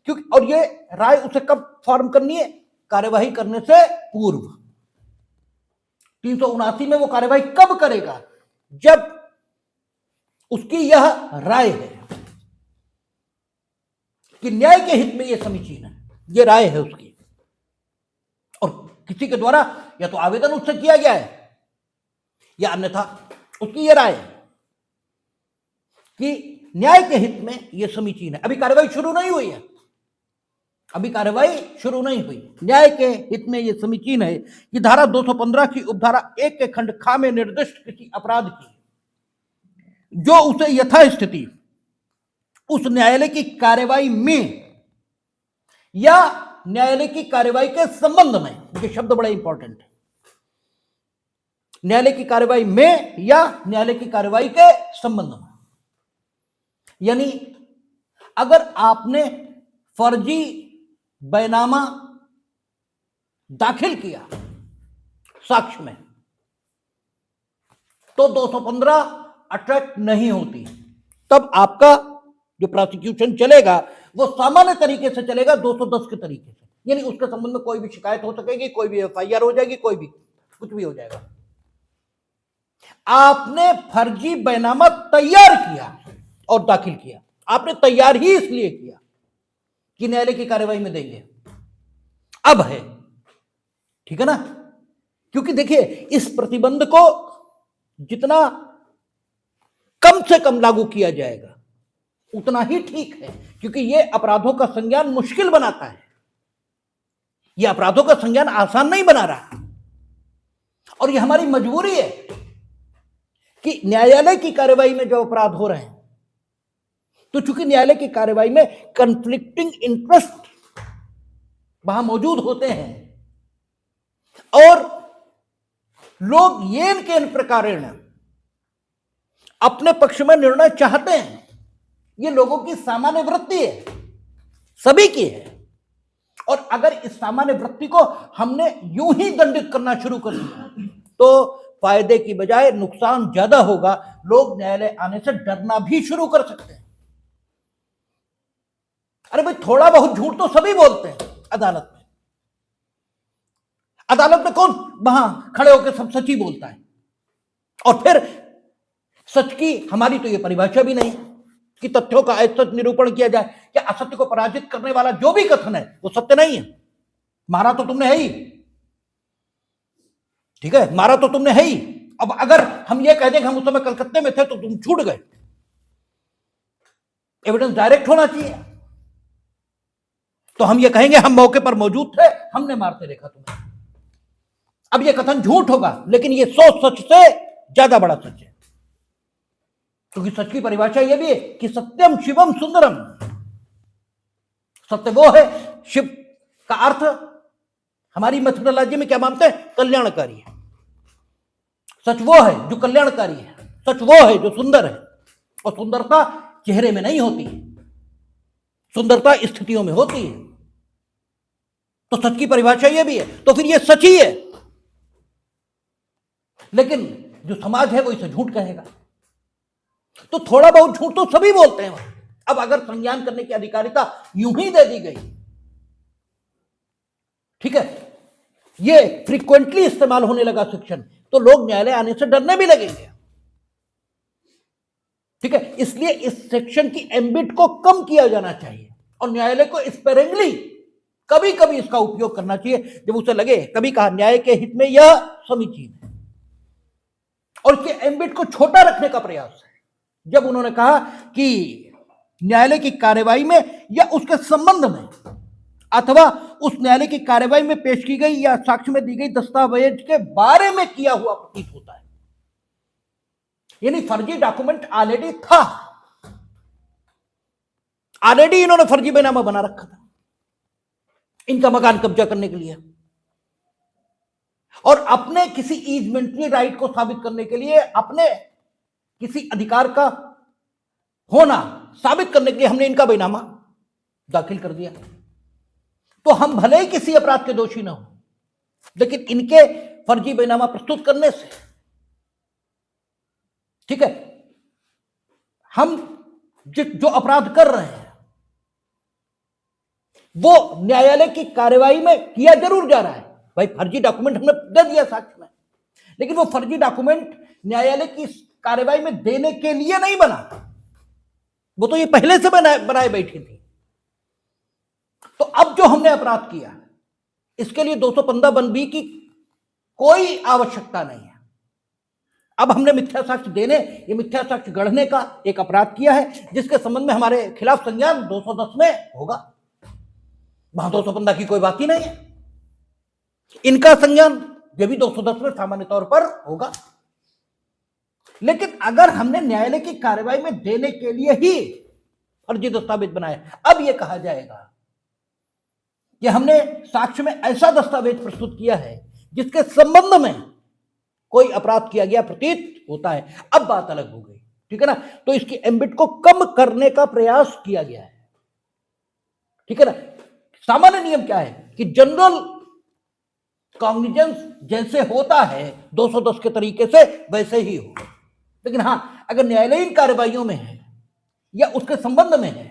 क्योंकि और ये राय उसे कब फॉर्म करनी है? कार्यवाही करने से पूर्व। 379 में वो कार्यवाही कब करेगा? जब उसकी यह राय है कि न्याय के हित में यह समीचीन है, यह राय है उसकी, और किसी के द्वारा या तो आवेदन उससे किया गया है या अन्यथा उसकी यह राय है कि न्याय के हित में यह समीचीन है। अभी कार्रवाई शुरू नहीं हुई है, अभी कार्रवाई शुरू नहीं हुई। न्याय के हित में यह समीचीन है कि धारा 215 की उपधारा 1 के खंड ख में निर्दिष्ट किसी अपराध की जो उसे यथास्थिति उस न्यायालय की कार्यवाही में या न्यायालय की कार्यवाही के संबंध में, ये शब्द बड़ा इंपॉर्टेंट है, न्यायालय की कार्यवाही में या न्यायालय की कार्यवाही के संबंध में। यानी अगर आपने फर्जी बैनामा दाखिल किया साक्ष्य में, तो 215 अट्रैक्ट नहीं होती, तब आपका जो प्रोसिक्यूशन चलेगा वो सामान्य तरीके से चलेगा, 210 के तरीके से। यानी उसके संबंध में कोई भी शिकायत हो सकेगी, कोई भी एफआईआर हो जाएगी, कोई भी कुछ भी हो जाएगा। आपने फर्जी बैनामा तैयार किया और दाखिल किया, आपने तैयार ही इसलिए किया कि न्यायालय की कार्यवाही में देंगे, अब है, ठीक है ना? क्योंकि देखिए इस प्रतिबंध को जितना कम से कम लागू किया जाएगा उतना ही ठीक है, क्योंकि यह अपराधों का संज्ञान मुश्किल बनाता है, यह अपराधों का संज्ञान आसान नहीं बना रहा, और यह हमारी मजबूरी है कि न्यायालय की कार्यवाही में जो अपराध हो रहे हैं, तो चूंकि न्यायालय की कार्यवाही में कन्फ्लिक्टिंग इंटरेस्ट वहां मौजूद होते हैं और लोग ये के प्रकारेण अपने पक्ष में निर्णय चाहते हैं, ये लोगों की सामान्य वृत्ति है, सभी की है। और अगर इस सामान्य वृत्ति को हमने यूं ही दंडित करना शुरू कर दिया तो फायदे की बजाय नुकसान ज्यादा होगा, लोग न्यायालय आने से डरना भी शुरू कर सकते हैं। अरे भाई थोड़ा बहुत झूठ तो सभी बोलते हैं अदालत में, अदालत में कौन वहां खड़े होकर सब सच ही बोलता है? और फिर सच की हमारी तो यह परिभाषा भी नहीं कि तथ्यों का असत्य निरूपण किया जाए, कि असत्य को पराजित करने वाला जो भी कथन है वो सत्य नहीं है। मारा तो तुमने है ही, ठीक है, मारा तो तुमने है ही। अब अगर हम ये कह दें कि हम उस समय कलकत्ते में थे तो तुम छूट गए, एविडेंस डायरेक्ट होना चाहिए। तो हम ये कहेंगे हम मौके पर मौजूद थे, हमने मारते देखा तुम्हें। अब ये कथन झूठ होगा, लेकिन ये 100 सच से ज्यादा बड़ा सच है, क्योंकि सच की परिभाषा यह भी है कि सत्यम शिवम सुंदरम। सत्य वो है, शिव का अर्थ हमारी मेथोडोलॉजी में क्या मानते हैं, कल्याणकारी है। सच वो है जो कल्याणकारी है, सच वो है जो सुंदर है, और सुंदरता चेहरे में नहीं होती है, सुंदरता स्थितियों में होती है। तो सच की परिभाषा यह भी है, तो फिर यह सच ही है। लेकिन जो समाज है वो इसे झूठ कहेगा, तो थोड़ा बहुत झूठ तो सभी बोलते हैं। अब अगर संज्ञान करने की अधिकारिता यूं ही दे दी गई, ठीक है, ये फ्रीक्वेंटली इस्तेमाल होने लगा सेक्शन, तो लोग न्यायालय आने से डरने भी लगेंगे, ठीक है। इसलिए इस सेक्शन की एम्बिट को कम किया जाना चाहिए, और न्यायालय को स्पेरिंगली कभी कभी इसका उपयोग करना चाहिए जब उसे लगे। कभी कहा न्याय के हित में यह समीचीन है, और इसके एम्बिट को छोटा रखने का प्रयास है। जब उन्होंने कहा कि न्यायालय की कार्यवाही में या उसके संबंध में, अथवा उस न्यायालय की कार्यवाही में पेश की गई या साक्ष्य में दी गई दस्तावेज के बारे में किया हुआ प्रतीत होता है, यानी फर्जी डॉक्यूमेंट ऑलरेडी था, ऑलरेडी इन्होंने फर्जी बेनामा बना रखा था इनका मकान कब्जा करने के लिए, और अपने किसी ईजमेंटरी राइट को साबित करने के लिए, अपने किसी अधिकार का होना साबित करने के लिए हमने इनका बेनामा दाखिल कर दिया। तो हम भले ही किसी अपराध के दोषी ना हो, लेकिन इनके फर्जी बेनामा प्रस्तुत करने से, ठीक है, हम जो अपराध कर रहे हैं वो न्यायालय की कार्यवाही में किया जरूर जा रहा है। भाई फर्जी डॉक्यूमेंट हमने दे दिया साक्ष्य में, लेकिन वो फर्जी डॉक्यूमेंट न्यायालय की कार्यवाही में देने के लिए नहीं बना, वो तो ये पहले से बनाए बैठी थी। तो अब जो हमने अपराध किया, इसके लिए 215(1)(b) की कोई आवश्यकता नहीं है। अब हमने मिथ्या साक्ष्य देने, ये मिथ्या साक्ष्य गढ़ने का एक अपराध किया है, जिसके संबंध में हमारे खिलाफ संज्ञान 210 में होगा। वहां 215 की कोई बात ही नहीं है। इनका संज्ञान ये भी 210 में सामान्य तौर पर होगा। लेकिन अगर हमने न्यायालय की कार्यवाही में देने के लिए ही फर्जी दस्तावेज बनाए, अब यह कहा जाएगा कि हमने साक्ष्य में ऐसा दस्तावेज प्रस्तुत किया है जिसके संबंध में कोई अपराध किया गया प्रतीत होता है, अब बात अलग हो गई, ठीक है ना। तो इसकी एम्बिट को कम करने का प्रयास किया गया है, ठीक है ना। सामान्य नियम क्या है कि जनरल कॉग्निजेंस जैसे होता है 210 के तरीके से वैसे ही हो। लेकिन हां, अगर न्यायालयीन कार्यवाहियों में है या उसके संबंध में है,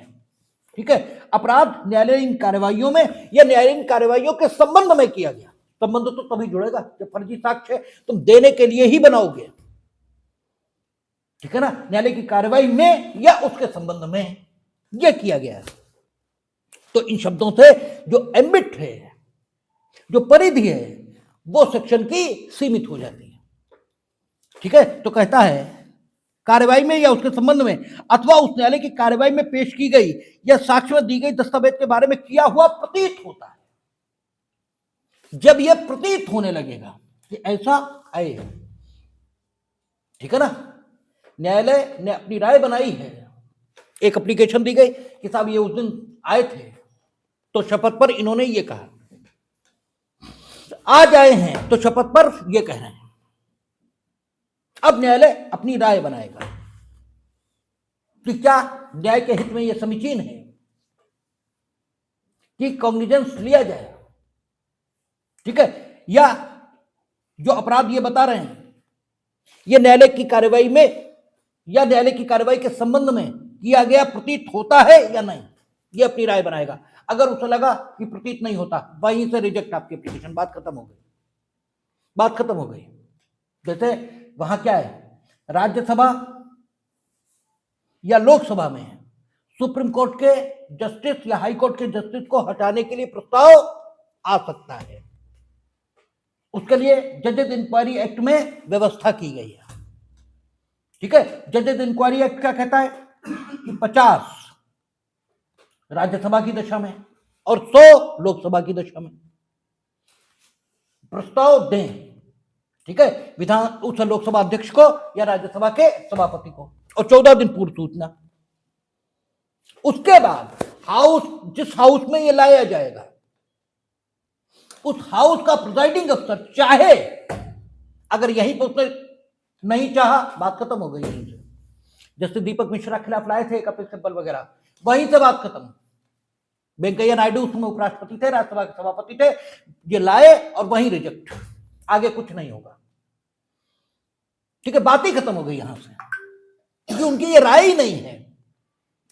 ठीक है, अपराध न्यायालयीन कार्यवाहियों में या न्यायालयीन कार्यवाहियों के संबंध में किया गया, संबंध तो तभी जुड़ेगा जब फर्जी साक्ष्य तुम देने के लिए ही बनाओगे, ठीक है ना। न्यायालय की कार्यवाही में या उसके संबंध में यह किया गया है। तो इन शब्दों से जो एम्बिट है, जो परिधि है, वो सेक्शन की सीमित हो जाती है, ठीक है। तो कहता है कार्यवाही में या उसके संबंध में, अथवा उस न्यायालय की कार्यवाही में पेश की गई या साक्ष्य में दी गई दस्तावेज के बारे में किया हुआ प्रतीत होता है। जब यह प्रतीत होने लगेगा कि ऐसा है, ठीक है ना, न्यायालय ने अपनी राय बनाई है, एक एप्लीकेशन दी गई कि साहब ये उस दिन आए थे तो शपथ पर इन्होंने ये कहा, आज आए हैं तो शपथ पर ये कह रहे हैं। अब न्यायालय अपनी राय बनाएगा कि क्या न्याय के हित में यह समीचीन है कि कॉग्निजेंस लिया जाए, ठीक है, या जो अपराध ये बता रहे हैं ये न्यायालय की कार्यवाही में या न्यायालय की कार्यवाही के संबंध में किया गया प्रतीत होता है या नहीं, ये अपनी राय बनाएगा। अगर उसे लगा कि प्रतीत नहीं होता, वहीं से रिजेक्ट आपकी एप्लीकेशन, बात खत्म हो गई, बात खत्म हो गई। जैसे वहां क्या है, राज्यसभा या लोकसभा में सुप्रीम कोर्ट के जस्टिस या हाई कोर्ट के जस्टिस को हटाने के लिए प्रस्ताव आ सकता है। उसके लिए जजेस इंक्वायरी एक्ट में व्यवस्था की गई है। ठीक है, जजेस इंक्वायरी एक्ट क्या कहता है कि 50 राज्यसभा की दशा में और 100 लोकसभा की दशा में प्रस्ताव दें। ठीक है, विधान उस लोकसभा अध्यक्ष को या राज्यसभा के सभापति को, और 14 दिन पूर्व सूचना। उसके बाद हाउस, जिस हाउस में ये लाया जाएगा, उस हाउस का प्रिजाइडिंग अफसर चाहे, अगर यहीं पर उसने नहीं चाहा, बात खत्म हो गई यहीं से। जैसे दीपक मिश्रा खिलाफ लाए थे कपिल सिब्बल वगैरह, वहीं से बात खत्म। वेंकैया नायडू उसमें उपराष्ट्रपति थे, राज्यसभा के सभापति थे, ये लाए और वहीं रिजेक्ट, आगे कुछ नहीं होगा। ठीक है, बात ही खत्म हो गई यहां से, क्योंकि उनकी ये राय ही नहीं है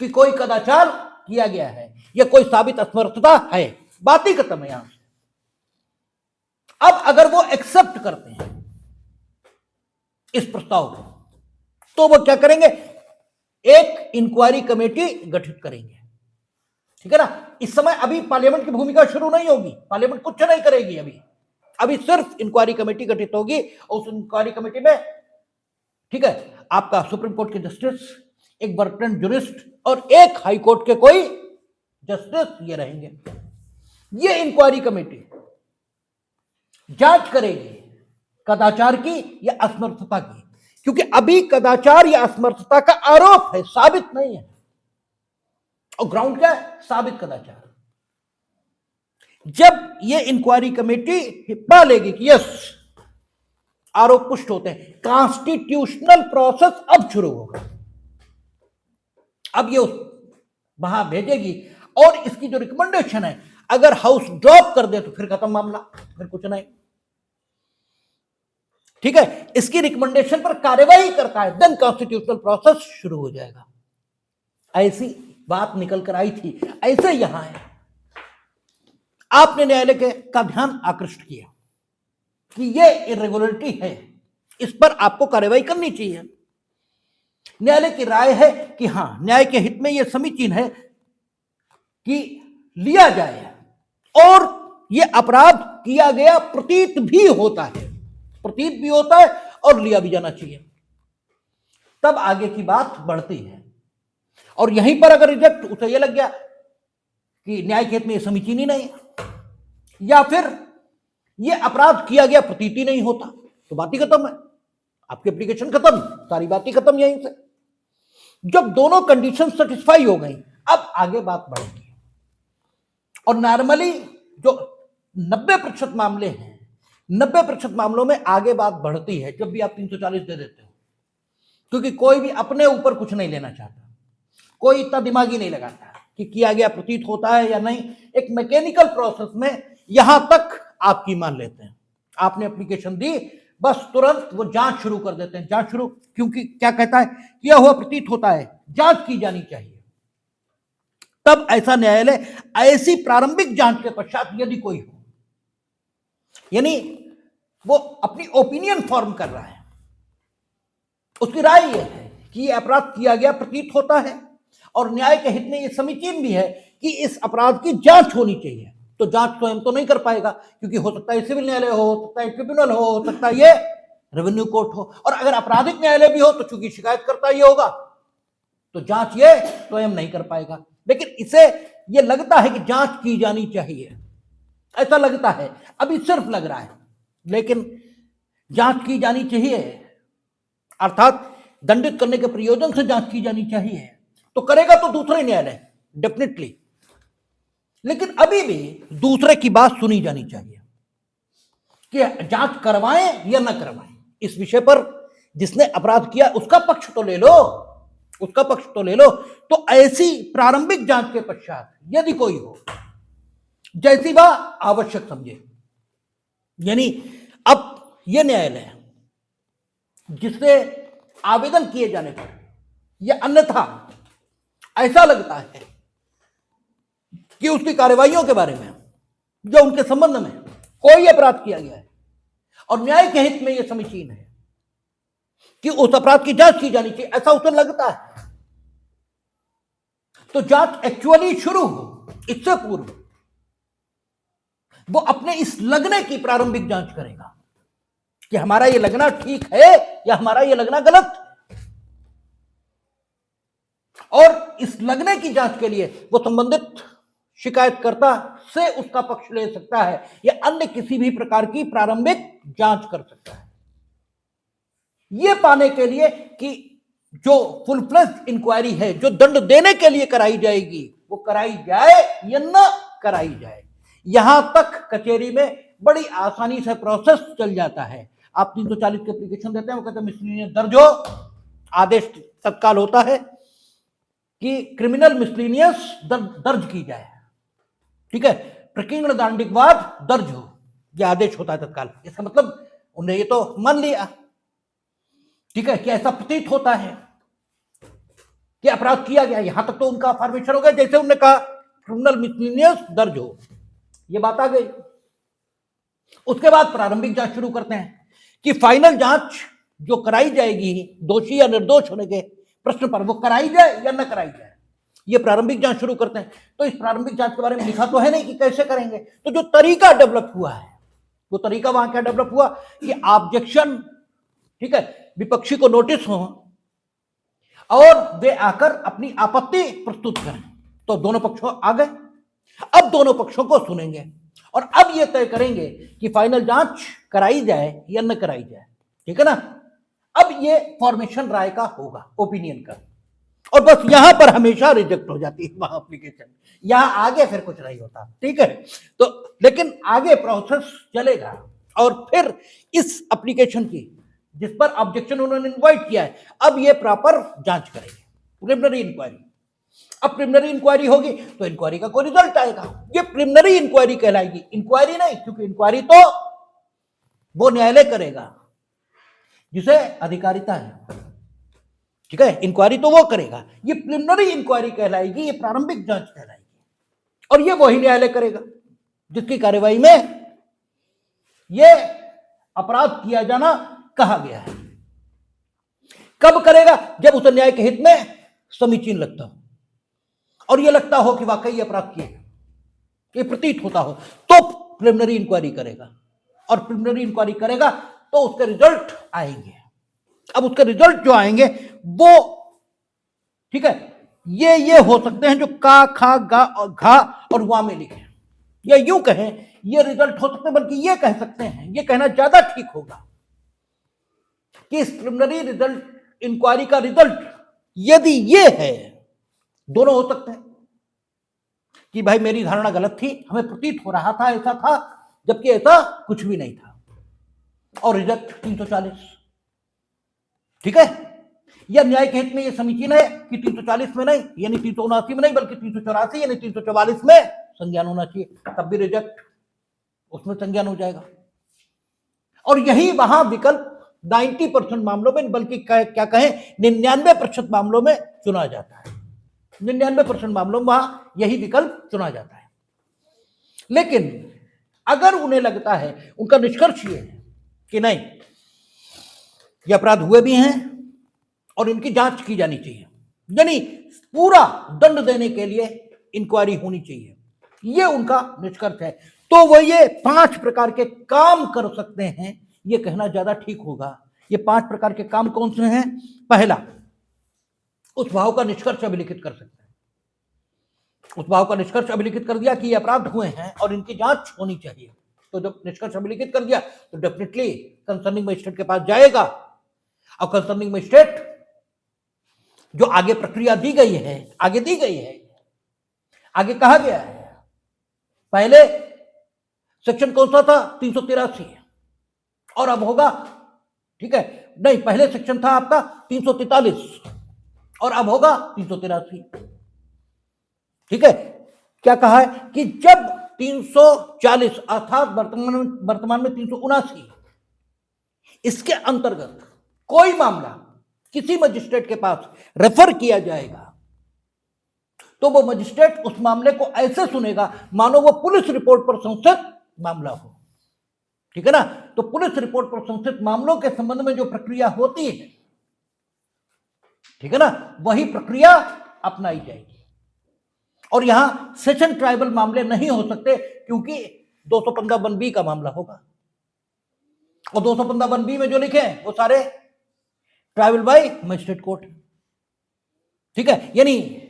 कि कोई कदाचार किया गया है या कोई साबित असमर्थता है, बात ही खत्म है यहां से। अब अगर वो एक्सेप्ट करते हैं इस प्रस्ताव को, तो वो क्या करेंगे, एक इंक्वायरी कमेटी गठित करेंगे। ठीक है ना, इस समय अभी पार्लियामेंट की भूमिका शुरू नहीं होगी, पार्लियामेंट कुछ नहीं करेगी अभी सिर्फ इंक्वायरी कमेटी गठित होगी, और उस इंक्वायरी कमेटी में, ठीक है, आपका सुप्रीम कोर्ट के जस्टिस, एक वर्तमान जूरिस्ट और एक हाई कोर्ट के कोई जस्टिस ये रहेंगे। ये इंक्वायरी कमेटी जांच करेगी कदाचार की या असमर्थता की, क्योंकि अभी कदाचार या असमर्थता का आरोप है, साबित नहीं है, और ग्राउंड क्या है, साबित कदाचार। जब ये इंक्वायरी कमेटी पा लेगी कि यस आरोप पुष्ट होते हैं, कॉन्स्टिट्यूशनल प्रोसेस अब शुरू होगा। अब ये वहां भेजेगी, और इसकी जो रिकमेंडेशन है, अगर हाउस ड्रॉप कर दे तो फिर खत्म मामला, फिर कुछ नहीं। ठीक है, इसकी रिकमेंडेशन पर कार्यवाही करता है, देन कॉन्स्टिट्यूशनल प्रोसेस शुरू हो जाएगा। ऐसी बात निकल कर आई थी, ऐसे यहां है। आपने न्यायालय का ध्यान आकृष्ट किया कि ये इरेगुलरिटी है, इस पर आपको कार्यवाही करनी चाहिए। न्यायालय की राय है कि हां, न्याय के हित में यह समीचीन है कि लिया जाए, और यह अपराध किया गया प्रतीत भी होता है, और लिया भी जाना चाहिए। तब आगे की बात बढ़ती है, और यहीं पर अगर रिजेक्ट, उसे यह लग गया कि न्याय के हित में यह समीचीन ही नहीं, या फिर यह अपराध किया गया प्रतीत ही नहीं होता, तो बात ही खत्म है, आपकी एप्लीकेशन खत्म, सारी बात ही खत्म यहीं से। जब दोनों कंडीशन सेटिस्फाई हो गई, अब आगे बात बढ़ेगी। और नॉर्मली जो 90% मामले हैं, 90% मामलों में आगे बात बढ़ती है जब भी आप 340 दे देते हो, क्योंकि कोई भी अपने ऊपर कुछ नहीं लेना चाहता, कोई इतना दिमागी नहीं लगाता कि किया गया प्रतीत होता है या नहीं। एक मैकेनिकल प्रोसेस में यहां तक आपकी मान लेते हैं, आपने एप्लीकेशन दी, बस तुरंत वो जांच शुरू कर देते हैं। जांच शुरू, क्योंकि क्या कहता है, किया हुआ प्रतीत होता है, जांच की जानी चाहिए। तब ऐसा न्यायालय ऐसी प्रारंभिक जांच के पश्चात यदि कोई हो, यानी वो अपनी ओपिनियन फॉर्म कर रहा है, उसकी राय यह है कि यह अपराध किया गया प्रतीत होता है, और न्याय के हित में यह समीचीन भी है कि इस अपराध की जांच होनी चाहिए, तो जांच स्वयं तो नहीं कर पाएगा, क्योंकि हो सकता है सिविल न्यायालय हो सकता है ट्रिब्यूनल हो सकता है ये रेवेन्यू कोर्ट हो, और अगर आपराधिक न्यायालय भी हो तो चूंकि शिकायत करता ये होगा, तो जांच ये स्वयं नहीं कर पाएगा। लेकिन इसे ये लगता है कि जांच की जानी चाहिए, ऐसा लगता है, अभी सिर्फ लग रहा है, लेकिन जांच की जानी चाहिए, अर्थात दंडित करने के प्रयोजन से जांच की जानी चाहिए, तो करेगा तो दूसरे न्यायालय डेफिनेटली, लेकिन अभी भी दूसरे की बात सुनी जानी चाहिए कि जांच करवाएं या ना करवाएं। इस विषय पर जिसने अपराध किया उसका पक्ष तो ले लो, उसका पक्ष तो ले लो। तो ऐसी प्रारंभिक जांच के पश्चात यदि कोई हो, जैसी वह आवश्यक समझे, यानी अब यह न्यायालय जिससे आवेदन किए जाने पर या अन्यथा ऐसा लगता है कि उसकी कार्यवाहियों के बारे में, जो उनके संबंध में कोई अपराध किया गया है और न्याय के हित में यह समीचीन है कि उस अपराध की जांच की जानी चाहिए, ऐसा उसे लगता है, तो जांच एक्चुअली शुरू हो, इससे पूर्व वो अपने इस लगने की प्रारंभिक जांच करेगा कि हमारा ये लगना ठीक है या हमारा ये लगना गलत। और इस लगने की जांच के लिए वो संबंधित शिकायतकर्ता से उसका पक्ष ले सकता है या अन्य किसी भी प्रकार की प्रारंभिक जांच कर सकता है, ये पाने के लिए कि जो फुल फ्लेज्ड इंक्वायरी है जो दंड देने के लिए कराई जाएगी वो कराई जाए या न कराई जाए। यहां तक कचहरी में बड़ी आसानी से प्रोसेस चल जाता है। आप 340 की एप्लीकेशन देते हैं, वो कहते हैं मिसलिनियस दर्ज हो, आदेश तत्काल होता है कि क्रिमिनल मिसलिनियस दर्ज की जाए, ठीक है, प्रकीर्ण दांडिक वाद दर्ज हो, यह आदेश होता है तत्काल। इसका मतलब उन्हें ये तो मान लिया, ठीक है, कि ऐसा प्रतीत होता है कि अपराध किया गया, यहां तक तो उनका फॉर्मेशन हो गया, जैसे उन्होंने कहा क्रिमिनल मिसलिनियस दर्ज हो, ये बात आ गई। उसके बाद प्रारंभिक जांच शुरू करते हैं कि फाइनल जांच जो कराई जाएगी दोषी या निर्दोष होने के प्रश्न पर वो कराई जाए या न कराई जाए, ये प्रारंभिक जांच शुरू करते हैं। तो इस प्रारंभिक जांच के बारे में लिखा तो है नहीं कि कैसे करेंगे, तो जो तरीका डेवलप हुआ है वो तरीका वहां क्या डेवलप हुआ कि ऑब्जेक्शन, ठीक है, विपक्षी को नोटिस हो और वे आकर अपनी आपत्ति प्रस्तुत करें। तो दोनों पक्षों आ गए, अब दोनों पक्षों को सुनेंगे और अब यह तय करेंगे कि फाइनल जांच कराई जाए या न कराई जाए, ठीक है ना। अब ये फॉर्मेशन राय का होगा, ओपिनियन का, और बस यहां पर हमेशा रिजेक्ट हो जाती है वहां एप्लीकेशन, यहां आगे फिर कुछ नहीं होता, ठीक है। तो लेकिन आगे प्रोसेस चलेगा और फिर इस एप्लीकेशन की जिस पर ऑब्जेक्शन उन्होंने इनवाइट किया है, अब ये प्रॉपर जांच करेंगे, प्रिलिमिनरी इंक्वायरी। अब प्रिलिमिनरी इंक्वायरी होगी तो इंक्वायरी का कोई रिजल्ट आएगा, ये प्रिलिमिनरी इंक्वायरी कहलाएगी, इंक्वायरी नहीं, क्योंकि इंक्वायरी तो वो न्यायालय करेगा जिसे अधिकारिता है, ठीक है, इंक्वायरी तो वो करेगा, ये प्रिलिमिनरी इंक्वायरी कहलाएगी, ये प्रारंभिक जांच कहलाएगी, और ये वही न्यायालय करेगा जिसकी कार्यवाही में ये अपराध किया जाना कहा गया है। कब करेगा? जब उसे न्याय के हित में समीचीन लगता हो और ये लगता हो कि वाकई अपराध किए, ये प्रतीत होता हो, तो प्रिलिमिनरी इंक्वायरी करेगा, और प्रिलिमिनरी इंक्वायरी करेगा तो उसके रिजल्ट आएंगे। अब उसके रिजल्ट जो आएंगे वो, ठीक है, ये हो सकते हैं जो का, खा, गा और घा और वा में लिखे, या यूं कहें ये रिजल्ट हो सकते हैं, बल्कि ये कह सकते हैं, ये कहना ज्यादा ठीक होगा कि इस प्रिलिमिनरी रिजल्ट इंक्वायरी का रिजल्ट यदि ये है, दोनों हो सकते हैं कि भाई मेरी धारणा गलत थी, हमें प्रतीत हो रहा था ऐसा था, जबकि ऐसा कुछ भी नहीं था, और रिजेक्ट 340, ठीक है, या न्याय के हित में ये समीचीन है कि 340 में नहीं, यानी 379 में नहीं, बल्कि 384 यानी 344 में संज्ञान होना चाहिए, तब भी रिजेक्ट उसमें संज्ञान हो जाएगा। और यही वहां विकल्प 90% मामलों में, बल्कि क्या कहें 99% मामलों में चुना जाता है, 99% मामलों में वहां यही विकल्प चुना जाता है। लेकिन अगर उन्हें लगता है, उनका निष्कर्ष ये है कि नहीं ये अपराध हुए भी हैं और इनकी जांच की जानी चाहिए, यानी पूरा दंड देने के लिए इंक्वायरी होनी चाहिए, ये उनका निष्कर्ष है, तो वो ये 5 प्रकार के काम कर सकते हैं, ये कहना ज्यादा ठीक होगा। ये 5 प्रकार के काम कौन से हैं? पहला, उस भाव का निष्कर्ष अभिलिखित कर सकते हैं, उस भाव का निष्कर्ष अभिलिखित कर दिया कि ये अपराध हुए हैं और इनकी जांच होनी चाहिए, तो जब निष्कर्ष अभिलिखित कर दिया तो डेफिनेटली कंसर्निंग मजिस्ट्रेट के पास जाएगा, और कंसर्निंग मजिस्ट्रेट जो आगे प्रक्रिया दी गई है, आगे दी गई है, आगे कहा गया है, पहले सेक्शन कौन सा था? 383, और अब होगा, ठीक है, नहीं, पहले सेक्शन था आपका 343 और अब होगा 383, ठीक है। क्या कहा है कि जब 340 अर्थात वर्तमान में 379, इसके अंतर्गत कोई मामला किसी मजिस्ट्रेट के पास रेफर किया जाएगा तो वो मजिस्ट्रेट उस मामले को ऐसे सुनेगा मानो वो पुलिस रिपोर्ट पर संस्थित मामला हो, ठीक है ना। तो पुलिस रिपोर्ट पर संस्थित मामलों के संबंध में जो प्रक्रिया होती है, ठीक है ना, वही प्रक्रिया अपनाई जाएगी। और यहां सेशन ट्राइबल मामले नहीं हो सकते, क्योंकि 215(1)(b) का मामला होगा। और 215(1)(b) में जो लिखे हैं वो सारे ट्रायल बाय मजिस्ट्रेट कोर्ट। ठीक है, यानी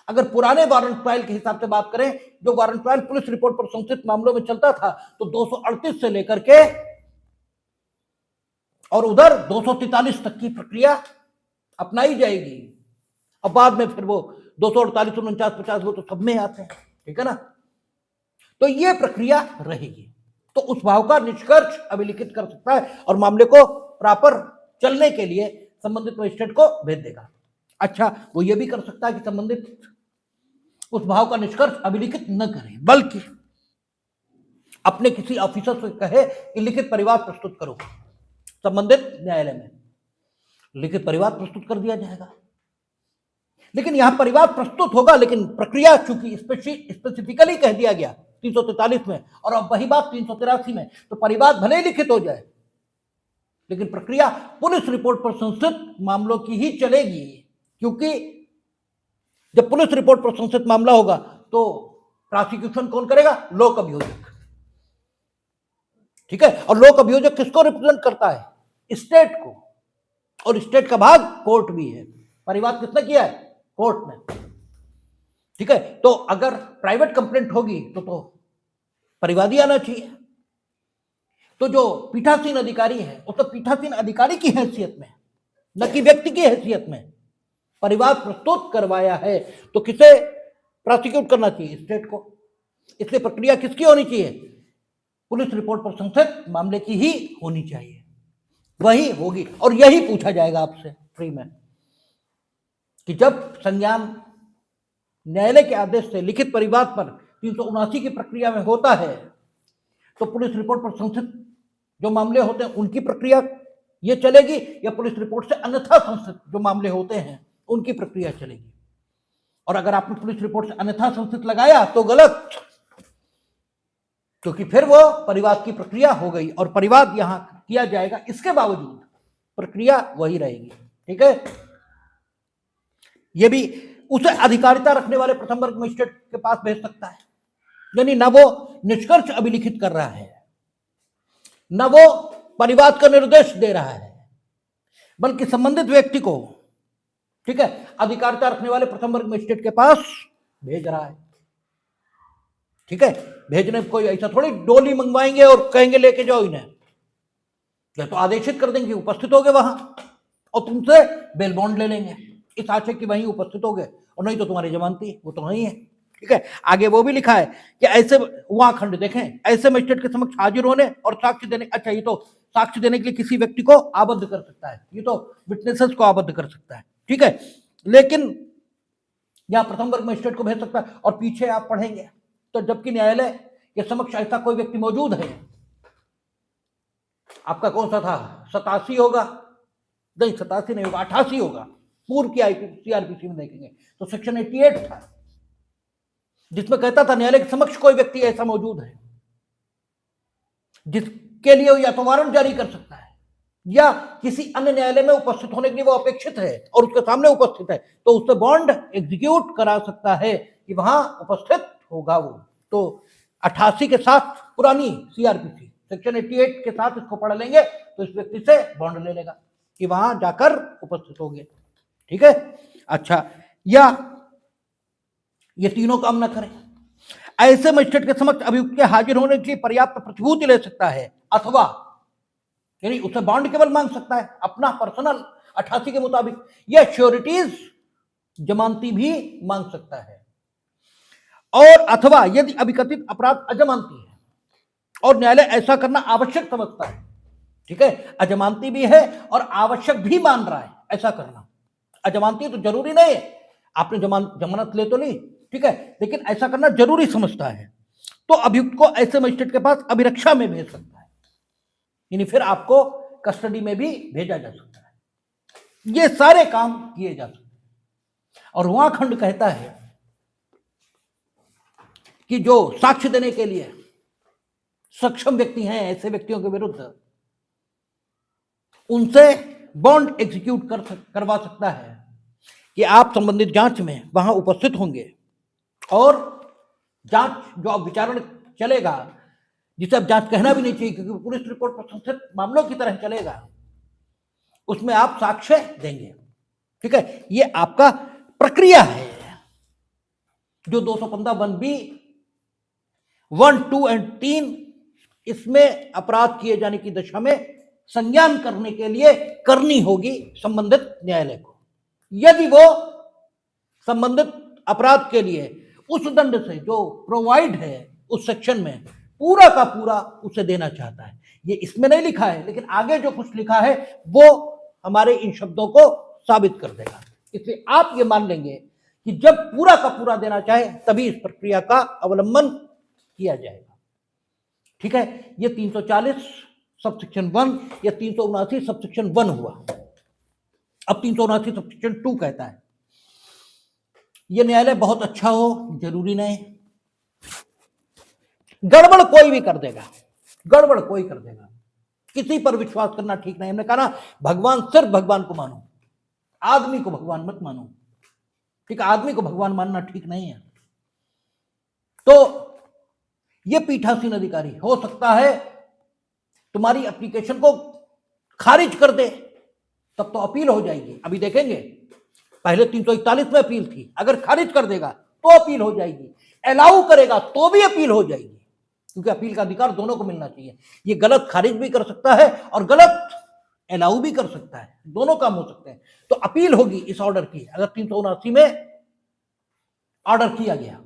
अगर पुराने वारंट ट्रायल के हिसाब से बात करें, जो वारंट ट्रायल पुलिस रिपोर्ट पर संशोधित मामलों में चलता था, तो 238 से लेकर के और उधर 243 तक की प्रक्रिया अपनाई जाएगी। अब बाद में फिर वो 248, 49, 50 वो तो सब में आते हैं, ठीक है ना। तो ये प्रक्रिया रहेगी। तो उस भाव का निष्कर्ष अभिलिखित कर सकता है और मामले को प्रॉपर चलने के लिए संबंधित मजिस्ट्रेट को भेज देगा। अच्छा, वो ये भी कर सकता है कि संबंधित उस भाव का निष्कर्ष अभिलिखित न करे, बल्कि अपने किसी ऑफिसर से कहे कि लिखित परिवाद प्रस्तुत करो, संबंधित न्यायालय में लिखित परिवाद प्रस्तुत कर दिया जाएगा। लेकिन यहां परिवाद प्रस्तुत होगा, लेकिन प्रक्रिया चूंकि स्पेसिफिकली कह दिया गया 343 में, और अब वही बात 383 में, तो परिवाद भले ही लिखित हो जाए, लेकिन प्रक्रिया पुलिस रिपोर्ट पर संशोधित मामलों की ही चलेगी। क्योंकि जब पुलिस रिपोर्ट पर संशोधित मामला होगा तो प्रोसिक्यूशन कौन करेगा? लोक अभियोजक। ठीक है, और लोक अभियोजक किसको रिप्रेजेंट करता है? स्टेट को, और स्टेट का भाग कोर्ट भी है। परिवाद किसने किया है? कोर्ट ने। ठीक है, तो अगर प्राइवेट कंप्लेंट होगी तो परिवादी आना चाहिए। तो जो पीठासीन अधिकारी है वो तो पीठासीन अधिकारी की हैसियत में, न कि व्यक्ति की हैसियत में परिवाद प्रस्तुत करवाया है, तो किसे प्रोसिक्यूट करना चाहिए? स्टेट को। इसलिए प्रक्रिया किसकी होनी चाहिए? पुलिस रिपोर्ट पर संशोधित मामले की ही होनी चाहिए, वही होगी। और यही पूछा जाएगा आपसे फ्री में कि जब संज्ञान न्यायालय के आदेश से लिखित परिवाद पर 379 की प्रक्रिया में होता है, तो पुलिस रिपोर्ट पर संशोधित जो मामले होते हैं उनकी प्रक्रिया ये चलेगी, या पुलिस रिपोर्ट से अन्यथा संशोधित जो मामले होते हैं उनकी प्रक्रिया चलेगी। और अगर आपने पुलिस रिपोर्ट से अन्यथा संशोधित लगाया तो गलत, क्योंकि फिर वो परिवाद की प्रक्रिया हो गई और परिवाद यहां किया जाएगा, इसके बावजूद प्रक्रिया वही रहेगी। ठीक है, ये भी उसे अधिकारिता रखने वाले प्रथम वर्ग मजिस्ट्रेट के पास भेज सकता है। यानी न वो निष्कर्ष अभिलिखित कर रहा है, न वो परिवाद का निर्देश दे रहा है, बल्कि संबंधित व्यक्ति को, ठीक है, अधिकारिता रखने वाले प्रथम वर्ग मजिस्ट्रेट के पास भेज रहा है। ठीक है, भेजने कोई ऐसा थोड़ी डोली मंगवाएंगे और कहेंगे लेके जाओ इन्हें, या तो आदेशित कर देंगे उपस्थित हो गए वहां और तुमसे बेल बॉन्ड ले लेंगे इस आशय कि वहीं उपस्थित हो गए, और नहीं तो तुम्हारी जमानती वो तो नहीं है। ठीक है, आगे वो भी लिखा है कि ऐसे वहां खंड देखें, ऐसे मजिस्ट्रेट के समक्ष हाजिर होने और साक्ष्य देने। अच्छा, ये तो साक्ष्य देने के लिए किसी व्यक्ति को आबद्ध कर सकता है, ये तो विटनेसेस को आबद्ध कर सकता है। ठीक है, लेकिन यहां प्रथम वर्ग मजिस्ट्रेट को भेज सकता है। और पीछे आप पढ़ेंगे तो जबकि न्यायालय के समक्ष ऐसा कोई व्यक्ति मौजूद है, आपका कौन सा था? 87 होगा, नहीं 87 नहीं होगा, 88 होगा, पूर्व की सीआरपीसी में देखेंगे तो सेक्शन 88 था, जिसमें कहता था न्यायालय के समक्ष कोई व्यक्ति ऐसा मौजूद है जिसके लिए या तो वारंट जारी कर सकता है या किसी अन्य न्यायालय में उपस्थित होने के लिए वो अपेक्षित है और उसके सामने उपस्थित है, तो उससे बॉन्ड एग्जीक्यूट करा सकता है कि वहां उपस्थित होगा वो। तो 88 के साथ पुरानी सीआरपीसी सेक्शन 88 के साथ इसको पढ़ लेंगे तो इस व्यक्ति से बॉन्ड ले लेगा कि वहां जाकर उपस्थित होंगे। ठीक है, अच्छा, या ये तीनों काम ना करें, ऐसे मजिस्ट्रेट के समक्ष अभियुक्त के हाजिर होने की पर्याप्त प्रतिभूति ले सकता है, अथवा यानी उससे बॉन्ड केवल मांग सकता है अपना पर्सनल 88 के मुताबिक, या श्योरिटीज जमानती भी मांग सकता है, और अथवा यदि अभिकथित अपराध अजमानती है और न्यायालय ऐसा करना आवश्यक समझता है। ठीक है, अजमानती भी है और आवश्यक भी मान रहा है ऐसा करना। अजमानती तो जरूरी नहीं है, आपने जमानत ले तो ली, ठीक है, लेकिन ऐसा करना जरूरी समझता है, तो अभियुक्त को ऐसे मजिस्ट्रेट के पास अभिरक्षा में भेज सकता है, यानी फिर आपको कस्टडी में भी भेजा जा सकता है। ये सारे काम किए जा सकते हैं। और वहां खंड कहता है कि जो साक्ष्य देने के लिए सक्षम व्यक्ति हैं, ऐसे व्यक्तियों के विरुद्ध उनसे बॉन्ड एग्जीक्यूट करवा सकता है कि आप संबंधित जांच में वहां उपस्थित होंगे और जांच जो विचारण चलेगा जिसे अब जांच कहना भी नहीं चाहिए, क्योंकि पुलिस रिपोर्ट प्रशंसित मामलों की तरह चलेगा, उसमें आप साक्ष्य देंगे। ठीक है, ये आपका प्रक्रिया है। जो 215(1)(b) 1, 2 और 3 इसमें अपराध किए जाने की दशा में संज्ञान करने के लिए करनी होगी संबंधित न्यायालय को, यदि वो संबंधित अपराध के लिए उस दंड से जो प्रोवाइड है उस सेक्शन में पूरा का पूरा उसे देना चाहता है। ये इसमें नहीं लिखा है, लेकिन आगे जो कुछ लिखा है वो हमारे इन शब्दों को साबित कर देगा। इसलिए आप ये मान लेंगे कि जब पूरा का पूरा देना चाहे तभी इस प्रक्रिया का अवलंबन किया जाएगा। ठीक है, ये 340 सबसेक्शन 1 या 379 सबसेक्शन 1 हुआ। अब 379 सबसेक्शन 2 कहता है ये न्यायालय बहुत अच्छा हो जरूरी नहीं, गड़बड़ कोई भी कर देगा, गड़बड़ कोई कर देगा, किसी पर विश्वास करना ठीक नहीं। हमने कहा ना, भगवान सिर्फ भगवान को मानो, आदमी को भगवान मत मानो। ठीक है, आदमी को भगवान मानना ठीक नहीं है। तो ये पीठासीन अधिकारी हो सकता है तुम्हारी एप्लीकेशन को खारिज कर दे, तब तो अपील हो जाएगी। अभी देखेंगे, पहले 341 में अपील थी, अगर खारिज कर देगा तो अपील हो जाएगी, अलाउ करेगा तो भी अपील हो जाएगी, क्योंकि अपील का अधिकार दोनों को मिलना चाहिए। ये गलत खारिज भी कर सकता है और गलत अलाउ भी कर सकता है, दोनों काम हो सकते हैं। तो अपील होगी इस ऑर्डर की, अगर 379 में ऑर्डर किया गया,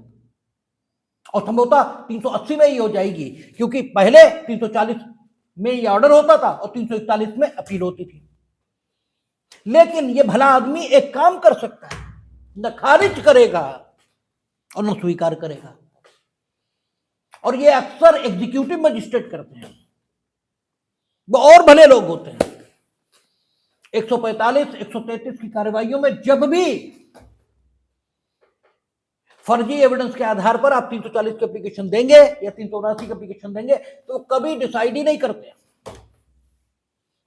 और संभवतः 380 में ही हो जाएगी, क्योंकि पहले 340 में ये ऑर्डर होता था और 341 में अपील होती थी। लेकिन ये भला आदमी एक काम कर सकता है, न खारिज करेगा और न स्वीकार करेगा, और ये अक्सर एग्जीक्यूटिव मजिस्ट्रेट करते हैं, वो और भले लोग होते हैं। 145, 133 की कार्रवाइयों में जब भी फर्जी एविडेंस के आधार पर आप 340 की एप्लीकेशन देंगे या 379 की एप्लीकेशन देंगे, तो कभी डिसाइड ही नहीं करते।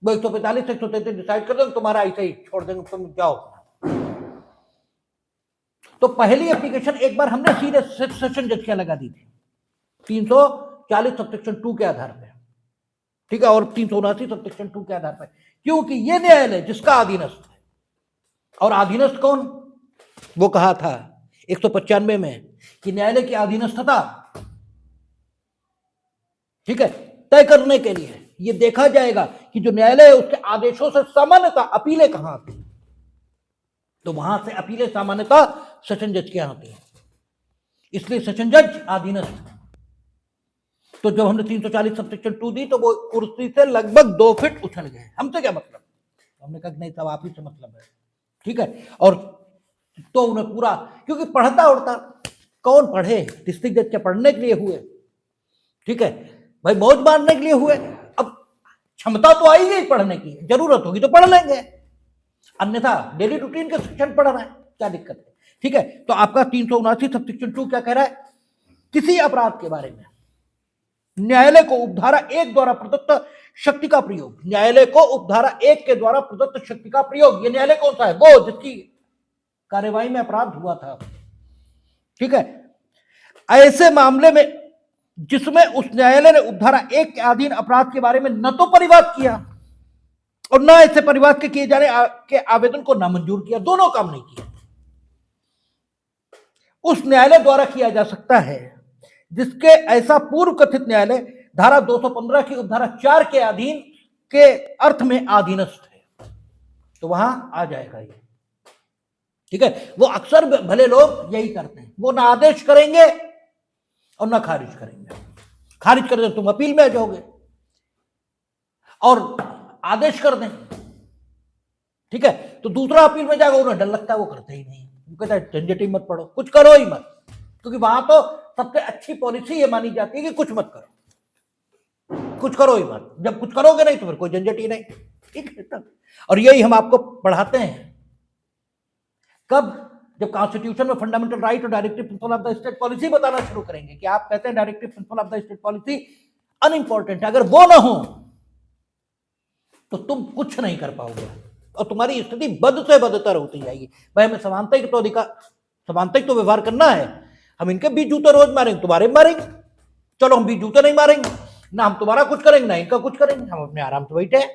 वो 145, 133 डिसाइड कर देंगे, तुम्हारा ऐसे ही छोड़ देंगे, तुम जाओ। तो पहली एप्लीकेशन एक बार हमने सीधे सेशन जज क्या लगा दी थी 340 सबसेक्शन 2 के आधार पर। ठीक है, और 379 सबसेक्शन 2 के आधार पर, क्योंकि ये न्यायालय जिसका अधीनस्थ है, और अधीनस्थ कौन, वो कहा था 195 में कि न्यायालय की अधीनस्थता, ठीक है, तय करने के लिए ये देखा जाएगा कि जो न्यायालय है उसके आदेशों से सामान्यतः अपीलें कहां आती हैं, तो वहां से अपीलें सामान्यतः सेशन जज के आती हैं, इसलिए सेशन जज अधीनस्थ। तो जब हमने 340 सबसेक्शन 2 दी तो वो कुर्सी से लगभग 2 फीट उछल गए। हमसे क्या मतलब, हमने कहा नहीं सब आप ही से मतलब है। ठीक है, और तो उन्हें पूरा, क्योंकि पढ़ता उड़ता कौन पढ़े, डिस्ट्रिक्ट जज के पढ़ने के लिए हुए, ठीक है भाई, मौज मारने के लिए हुए। अब क्षमता तो आई गई पढ़ने की, जरूरत होगी तो पढ़ लेंगे, अन्यथा डेली रूटीन के सेक्शन पढ़ रहे हैं, क्या दिक्कत है। ठीक है, तो आपका 379 सबसेक्शन 2 क्या कह रहा है, किसी अपराध के बारे में न्यायालय को उपधारा 1 द्वारा प्रदत्त शक्ति का प्रयोग, न्यायालय को उपधारा 1 के द्वारा प्रदत्त शक्ति का प्रयोग, ये न्यायालय कौन सा है, वो जिसकी कार्यवाही में अपराध हुआ था। ठीक है, ऐसे मामले में जिसमें उस न्यायालय ने उपधारा 1 के अधीन अपराध के बारे में न तो परिवाद किया और न ऐसे परिवाद के किए जाने के आवेदन को नामंजूर किया, दोनों काम नहीं किया, उस न्यायालय द्वारा किया जा सकता है जिसके ऐसा पूर्व कथित न्यायालय धारा 215 की उपधारा 4 के अधीन के अर्थ में अधीनस्थ है, तो वहां आ जाएगा ये। ठीक है, वो अक्सर भले लोग यही करते हैं, वो ना आदेश करेंगे और ना खारिज करेंगे। खारिज कर दें तुम अपील में आ जाओगे, और आदेश कर दें, ठीक है, तो दूसरा अपील में जाएगा, उन्हें डर लगता है, वो करते ही नहीं, वो कहता है झंझट ही मत पड़ो, कुछ करो ही मत, क्योंकि वहां तो सबसे अच्छी पॉलिसी ये मानी जाती है कि कुछ मत करो, कुछ करो ही मत, जब कुछ करोगे नहीं तो फिर कोई झंझट ही नहीं। ठीक है, तब और यही हम आपको पढ़ाते हैं कब, जब कॉन्स्टिट्यूशन में फंडामेंटल राइट और directive principle of the state policy बताना शुरू करेंगे कि आप कहते हैं directive principle of the state policy unimportant है, अगर वो ना हो तो तुम कुछ नहीं कर पाओगे और तुम्हारी स्थिति बद से बदतर होती जाएगी। भाई हमें समानता तो अधिकार, समानता तो व्यवहार करना है, हम इनके बीच जूते रोज मारेंगे, तुम्हारे मारेंगे, चलो हम बीच जूते नहीं मारेंगे, ना हम तुम्हारा कुछ करेंगे ना इनका कुछ करेंगे, हम अपने आराम से बैठे हैं।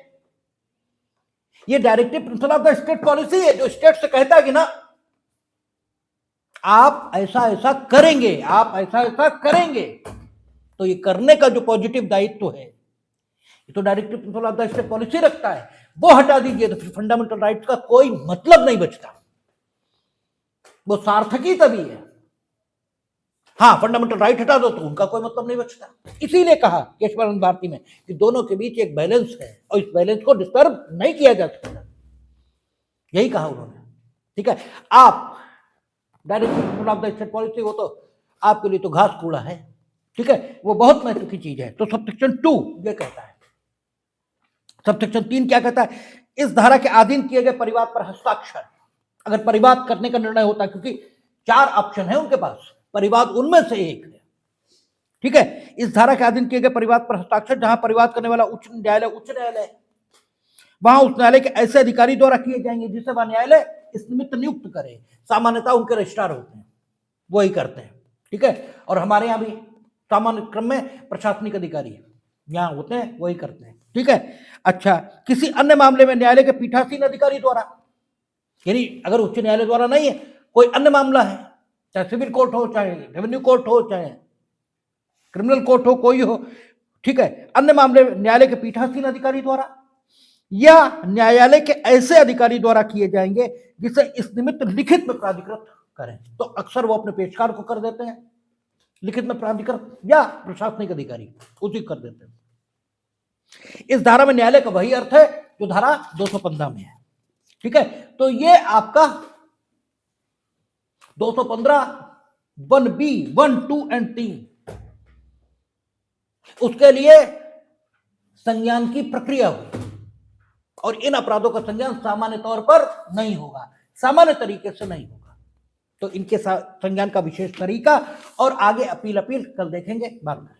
ये directive principle of the state policy है, जो स्टेट से कहता है कि ना आप ऐसा ऐसा करेंगे, आप ऐसा ऐसा करेंगे। तो ये करने का जो पॉजिटिव दायित्व है, ये तो directive principle of the state policy रखता है, वो हटा दीजिए तो फिर फंडामेंटल राइट्स का कोई मतलब नहीं बचता, वो सार्थकी तभी है। हाँ, फंडामेंटल राइट हटा दो तो उनका कोई मतलब नहीं बचता। इसीलिए कहा केशवानंद भारती में कि दोनों के बीच एक बैलेंस है और इस बैलेंस को डिस्टर्ब नहीं किया जा सकता, यही कहा उन्होंने। ठीक है, आप directive principle of the state policy, वो तो आपके लिए तो घास कूड़ा है। ठीक है, वो बहुत महत्व की चीज है। तो सबसेक्शन 2 ये कहता है। सबसेक्शन 3 क्या कहता है? इस धारा के अधीन किए गए परिवाद पर हस्ताक्षर, अगर परिवाद करने का निर्णय होता है, क्योंकि 4 ऑप्शन है उनके पास, परिवाद उनमें से एक है। ठीक है, इस धारा के अधीन किए गए परिवाद पर हस्ताक्षर, जहां परिवाद करने वाला उच्च न्यायालय वहां उस न्यायालय के ऐसे अधिकारी द्वारा किए जाएंगे जिसे वह न्यायालय इस निमित्त नियुक्त करे। सामान्यतः उनके रजिस्ट्रार होते हैं, वही करते हैं। ठीक है, और हमारे यहाँ भी सामान्य क्रम में प्रशासनिक अधिकारी यहाँ होते हैं, वही करते हैं। ठीक है, अच्छा, किसी अन्य मामले में न्यायालय के पीठासीन अधिकारी द्वारा, यानी अगर उच्च न्यायालय द्वारा नहीं है, कोई अन्य मामला है, चाहे सिविल कोर्ट हो, चाहे रेवेन्यू कोर्ट हो, चाहे क्रिमिनल कोर्ट हो, कोई हो, ठीक है, अन्य मामले न्यायालय के पीठासीन अधिकारी द्वारा या न्यायालय के ऐसे अधिकारी द्वारा किए जाएंगे जिसे इस निमित्त लिखित में प्राधिकृत करें। तो अक्सर वो अपने पेशकार को कर देते हैं, लिखित में प्राधिकृत या प्रशासनिक अधिकारी उसी कर देते हैं। इस धारा में न्यायालय का वही अर्थ है जो धारा 215 में है। ठीक है, तो ये आपका 215 1B 1, 2 और 3, उसके लिए संज्ञान की प्रक्रिया हुई और इन अपराधों का संज्ञान सामान्य तौर पर नहीं होगा, सामान्य तरीके से नहीं होगा। तो इनके संज्ञान का विशेष तरीका और आगे अपील कल देखेंगे बाद में।